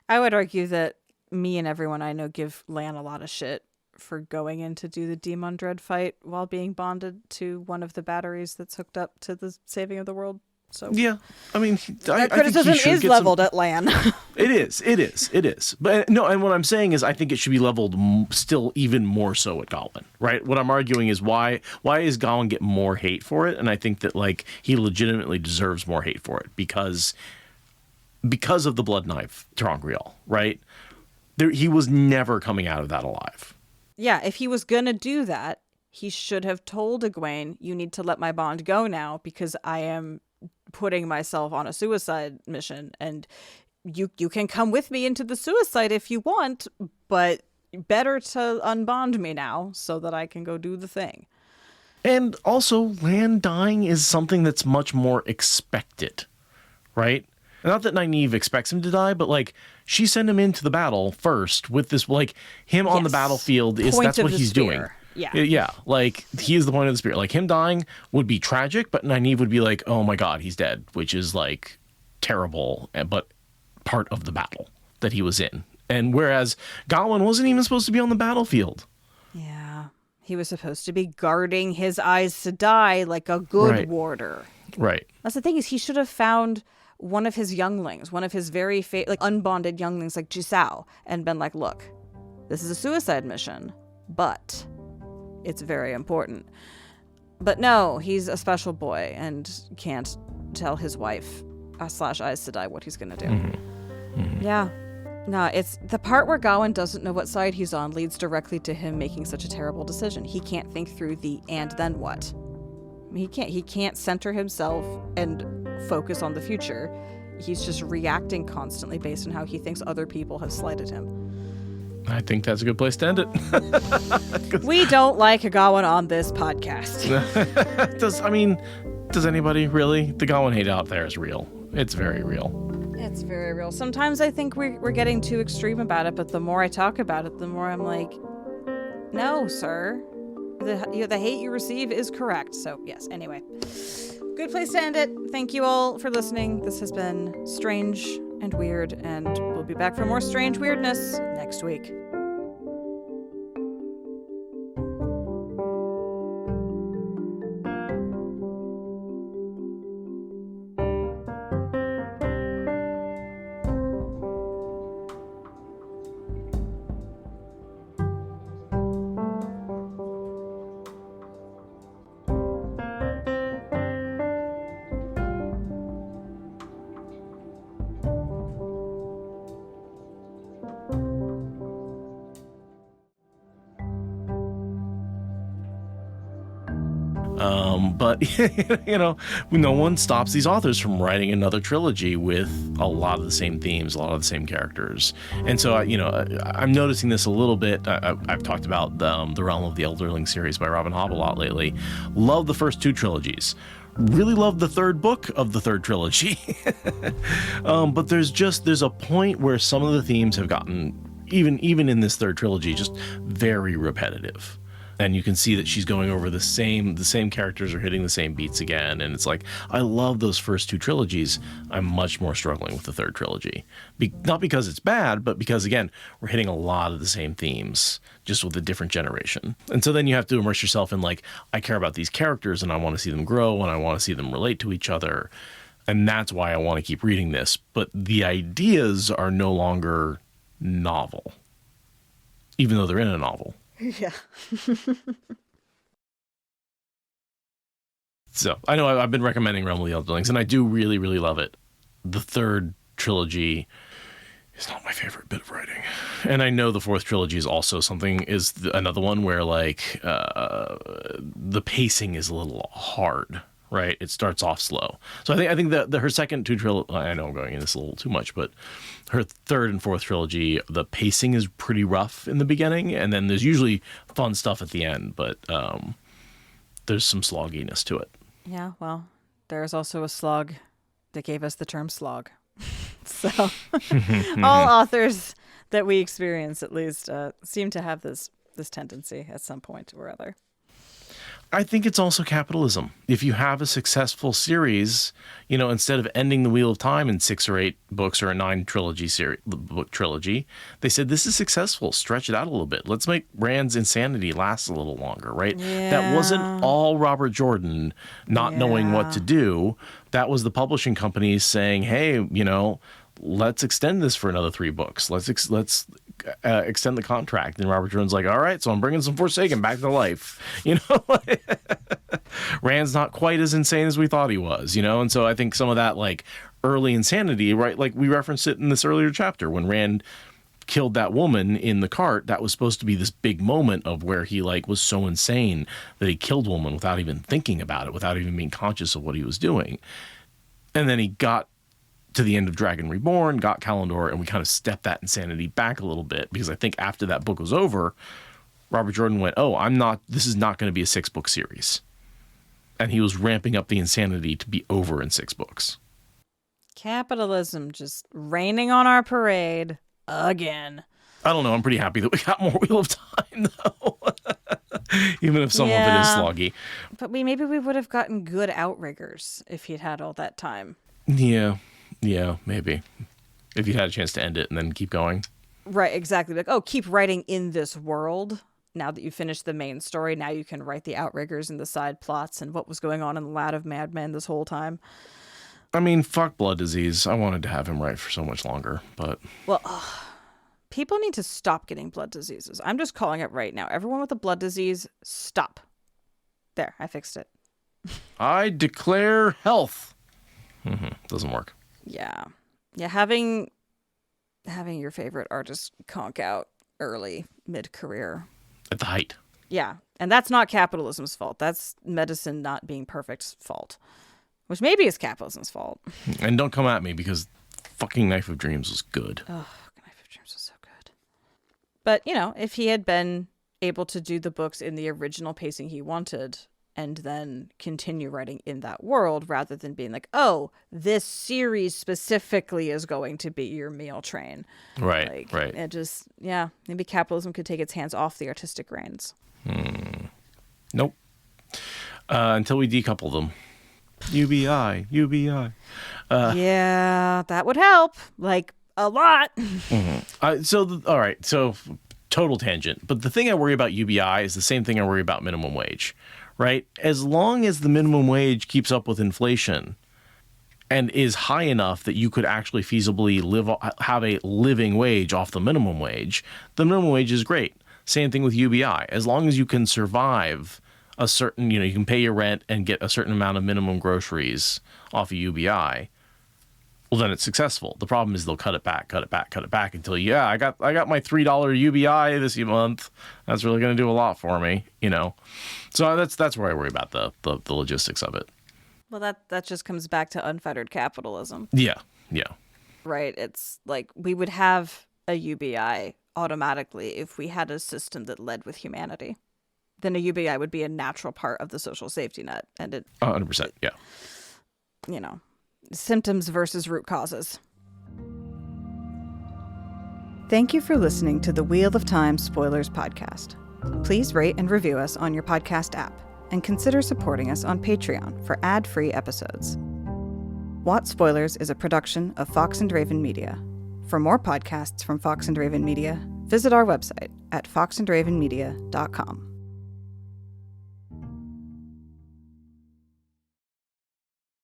Speaker 2: I
Speaker 3: would argue that me and everyone I know give Lan a lot of shit for going in to do the Demandred fight while being bonded to one of the batteries that's hooked up to the saving of the world. So
Speaker 2: yeah, I mean,
Speaker 3: that criticism is leveled at Lan.
Speaker 2: It is. But no, and what I'm saying is, I think it should be leveled still even more so at Gawyn, right? What I'm arguing is why is Gawyn get more hate for it? And I think that he legitimately deserves more hate for it because of the blood knife ter'angreal, right? He was never coming out of that alive.
Speaker 3: Yeah, if he was going to do that, he should have told Egwene, you need to let my bond go now because I am putting myself on a suicide mission and you can come with me into the suicide if you want, but better to unbond me now so that I can go do the thing.
Speaker 2: And also, Lan dying is something that's much more expected, right? Not that Nynaeve expects him to die, but she sent him into the battle first with this him on the battlefield that's what he's doing.
Speaker 3: Yeah.
Speaker 2: He is the point of the spear. Him dying would be tragic, but Nynaeve would be like, oh my God, he's dead, which is terrible, but part of the battle that he was in. And whereas Gawyn wasn't even supposed to be on the battlefield.
Speaker 3: Yeah. He was supposed to be guarding his eyes to die like a good warder.
Speaker 2: Right.
Speaker 3: That's the thing, is he should have found one of his younglings, one of his very unbonded younglings like Jisao, and been like, look, this is a suicide mission, but it's very important. But no, he's a special boy and can't tell his wife / Aes Sedai what he's going to do.
Speaker 2: Mm-hmm. Mm-hmm.
Speaker 3: Yeah. No, it's the part where Gawyn doesn't know what side he's on leads directly to him making such a terrible decision. He can't think through the and then what. He can't center himself and focus on the future. He's just reacting constantly based on how he thinks other people have slighted him.
Speaker 2: I think that's a good place to end it.
Speaker 3: We don't like Gawyn on this podcast.
Speaker 2: Does anybody really? The Gawyn hate out there is real. It's very real.
Speaker 3: It's very real. Sometimes I think we're getting too extreme about it, but the more I talk about it, the more I'm like, no, sir. The hate you receive is correct. So, yes, anyway. Good place to end it. Thank you all for listening. This has been strange and weird, and we'll be back for more strange weirdness next week.
Speaker 2: But, no one stops these authors from writing another trilogy with a lot of the same themes, a lot of the same characters. And so, I'm noticing this a little bit. I've talked about the Realm of the Elderling series by Robin Hobb a lot lately. Love the first two trilogies. Really love the third book of the third trilogy. But there's a point where some of the themes have gotten, even in this third trilogy, just very repetitive. And you can see that she's going over the same characters are hitting the same beats again. And it's like, I love those first two trilogies. I'm much more struggling with the third trilogy. Not because it's bad, but because, again, we're hitting a lot of the same themes, just with a different generation. And so then you have to immerse yourself in, like, I care about these characters and I want to see them grow and I want to see them relate to each other. And that's why I want to keep reading this. But the ideas are no longer novel, even though they're in a novel.
Speaker 3: Yeah.
Speaker 2: So I know I've been recommending Realm of the Elderlings, and I do really, really love it. The third trilogy is not my favorite bit of writing, and I know the fourth trilogy is also another one where the pacing is a little hard. Right, it starts off slow. So I think that her second two trilogy, I know I'm going into this a little too much, but her third and fourth trilogy, the pacing is pretty rough in the beginning, and then there's usually fun stuff at the end, but there's some slogginess to it.
Speaker 3: Yeah, well, there's also a slog that gave us the term slog. So all authors that we experience, at least, seem to have this tendency at some point or other.
Speaker 2: I think it's also capitalism. If you have a successful series, instead of ending the Wheel of Time in 6 or 8 books or a 9 book trilogy, they said, this is successful. Stretch it out a little bit. Let's make Rand's insanity last a little longer, right?
Speaker 3: Yeah.
Speaker 2: That wasn't all Robert Jordan not knowing what to do. That was the publishing companies saying, hey, let's extend this for another 3 books. Let's extend the contract. And Robert Jordan's like, all right, so I'm bringing some Forsaken back to life. Rand's not quite as insane as we thought he was, And so I think some of that, like, early insanity, right? Like, we referenced it in this earlier chapter when Rand killed that woman in the cart. That was supposed to be this big moment of where he, like, was so insane that he killed a woman without even thinking about it, without even being conscious of what he was doing. And then he got to the end of Dragon Reborn, got Kalendor, and we kind of stepped that insanity back a little bit, because I think after that book was over, Robert Jordan went, this is not going to be a 6-book series. And he was ramping up the insanity to be over in 6 books.
Speaker 3: Capitalism just raining on our parade again.
Speaker 2: I don't know. I'm pretty happy that we got more Wheel of Time, though. Even if some of it is sloggy.
Speaker 3: But maybe we would have gotten good Outriggers if he'd had all that time.
Speaker 2: Yeah, maybe. If you had a chance to end it and then keep going.
Speaker 3: Right, exactly. Like, keep writing in this world. now that you finished the main story, now you can write the outriggers and the side plots and what was going on in the Lad of Madmen this whole time.
Speaker 2: I mean, fuck blood disease. I wanted to have him write for so much longer, but...
Speaker 3: Well, people need to stop getting blood diseases. I'm just calling it right now. Everyone with a blood disease, stop. There, I fixed it.
Speaker 2: I declare health. Doesn't work.
Speaker 3: Yeah. Yeah, having your favorite artist conk out early, mid-career.
Speaker 2: At the height.
Speaker 3: Yeah, and that's not capitalism's fault. That's medicine not being perfect's fault, which maybe is capitalism's fault.
Speaker 2: And don't come at me because fucking Knife of Dreams was good.
Speaker 3: Oh, Knife of Dreams was so good. But, you know, if he had been able to do the books in the original pacing he wanted and then continue writing in that world rather than being like, oh, this series specifically is going to be your meal train.
Speaker 2: Right, right.
Speaker 3: It just, yeah, maybe capitalism could take its hands off the artistic reins.
Speaker 2: Nope. Until we decouple them. UBI.
Speaker 3: Yeah, that would help. Like, a lot.
Speaker 2: All right, so total tangent. But the thing I worry about UBI is the same thing I worry about minimum wage, right? As long as the minimum wage keeps up with inflation and is high enough that you could actually feasibly have a living wage off the minimum wage is great. Same thing with UBI. As long as you can survive a certain, you can pay your rent and get a certain amount of minimum groceries off of UBI, well, then it's successful. The problem is they'll cut it back until, I got my $3 UBI this month. That's really going to do a lot for me, So that's where I worry about the logistics of it.
Speaker 3: Well, that just comes back to unfettered capitalism.
Speaker 2: Yeah.
Speaker 3: Right. It's like we would have a UBI automatically if we had a system that led with humanity. Then a UBI would be a natural part of the social safety net. And it
Speaker 2: 100%. Yeah.
Speaker 3: Symptoms versus root causes. Thank you for listening to the Wheel of Time Spoilers podcast. Please rate and review us on your podcast app and consider supporting us on Patreon for ad-free episodes. What Spoilers is a production of Fox and Raven Media. For more podcasts from Fox and Raven Media, visit our website at foxandravenmedia.com.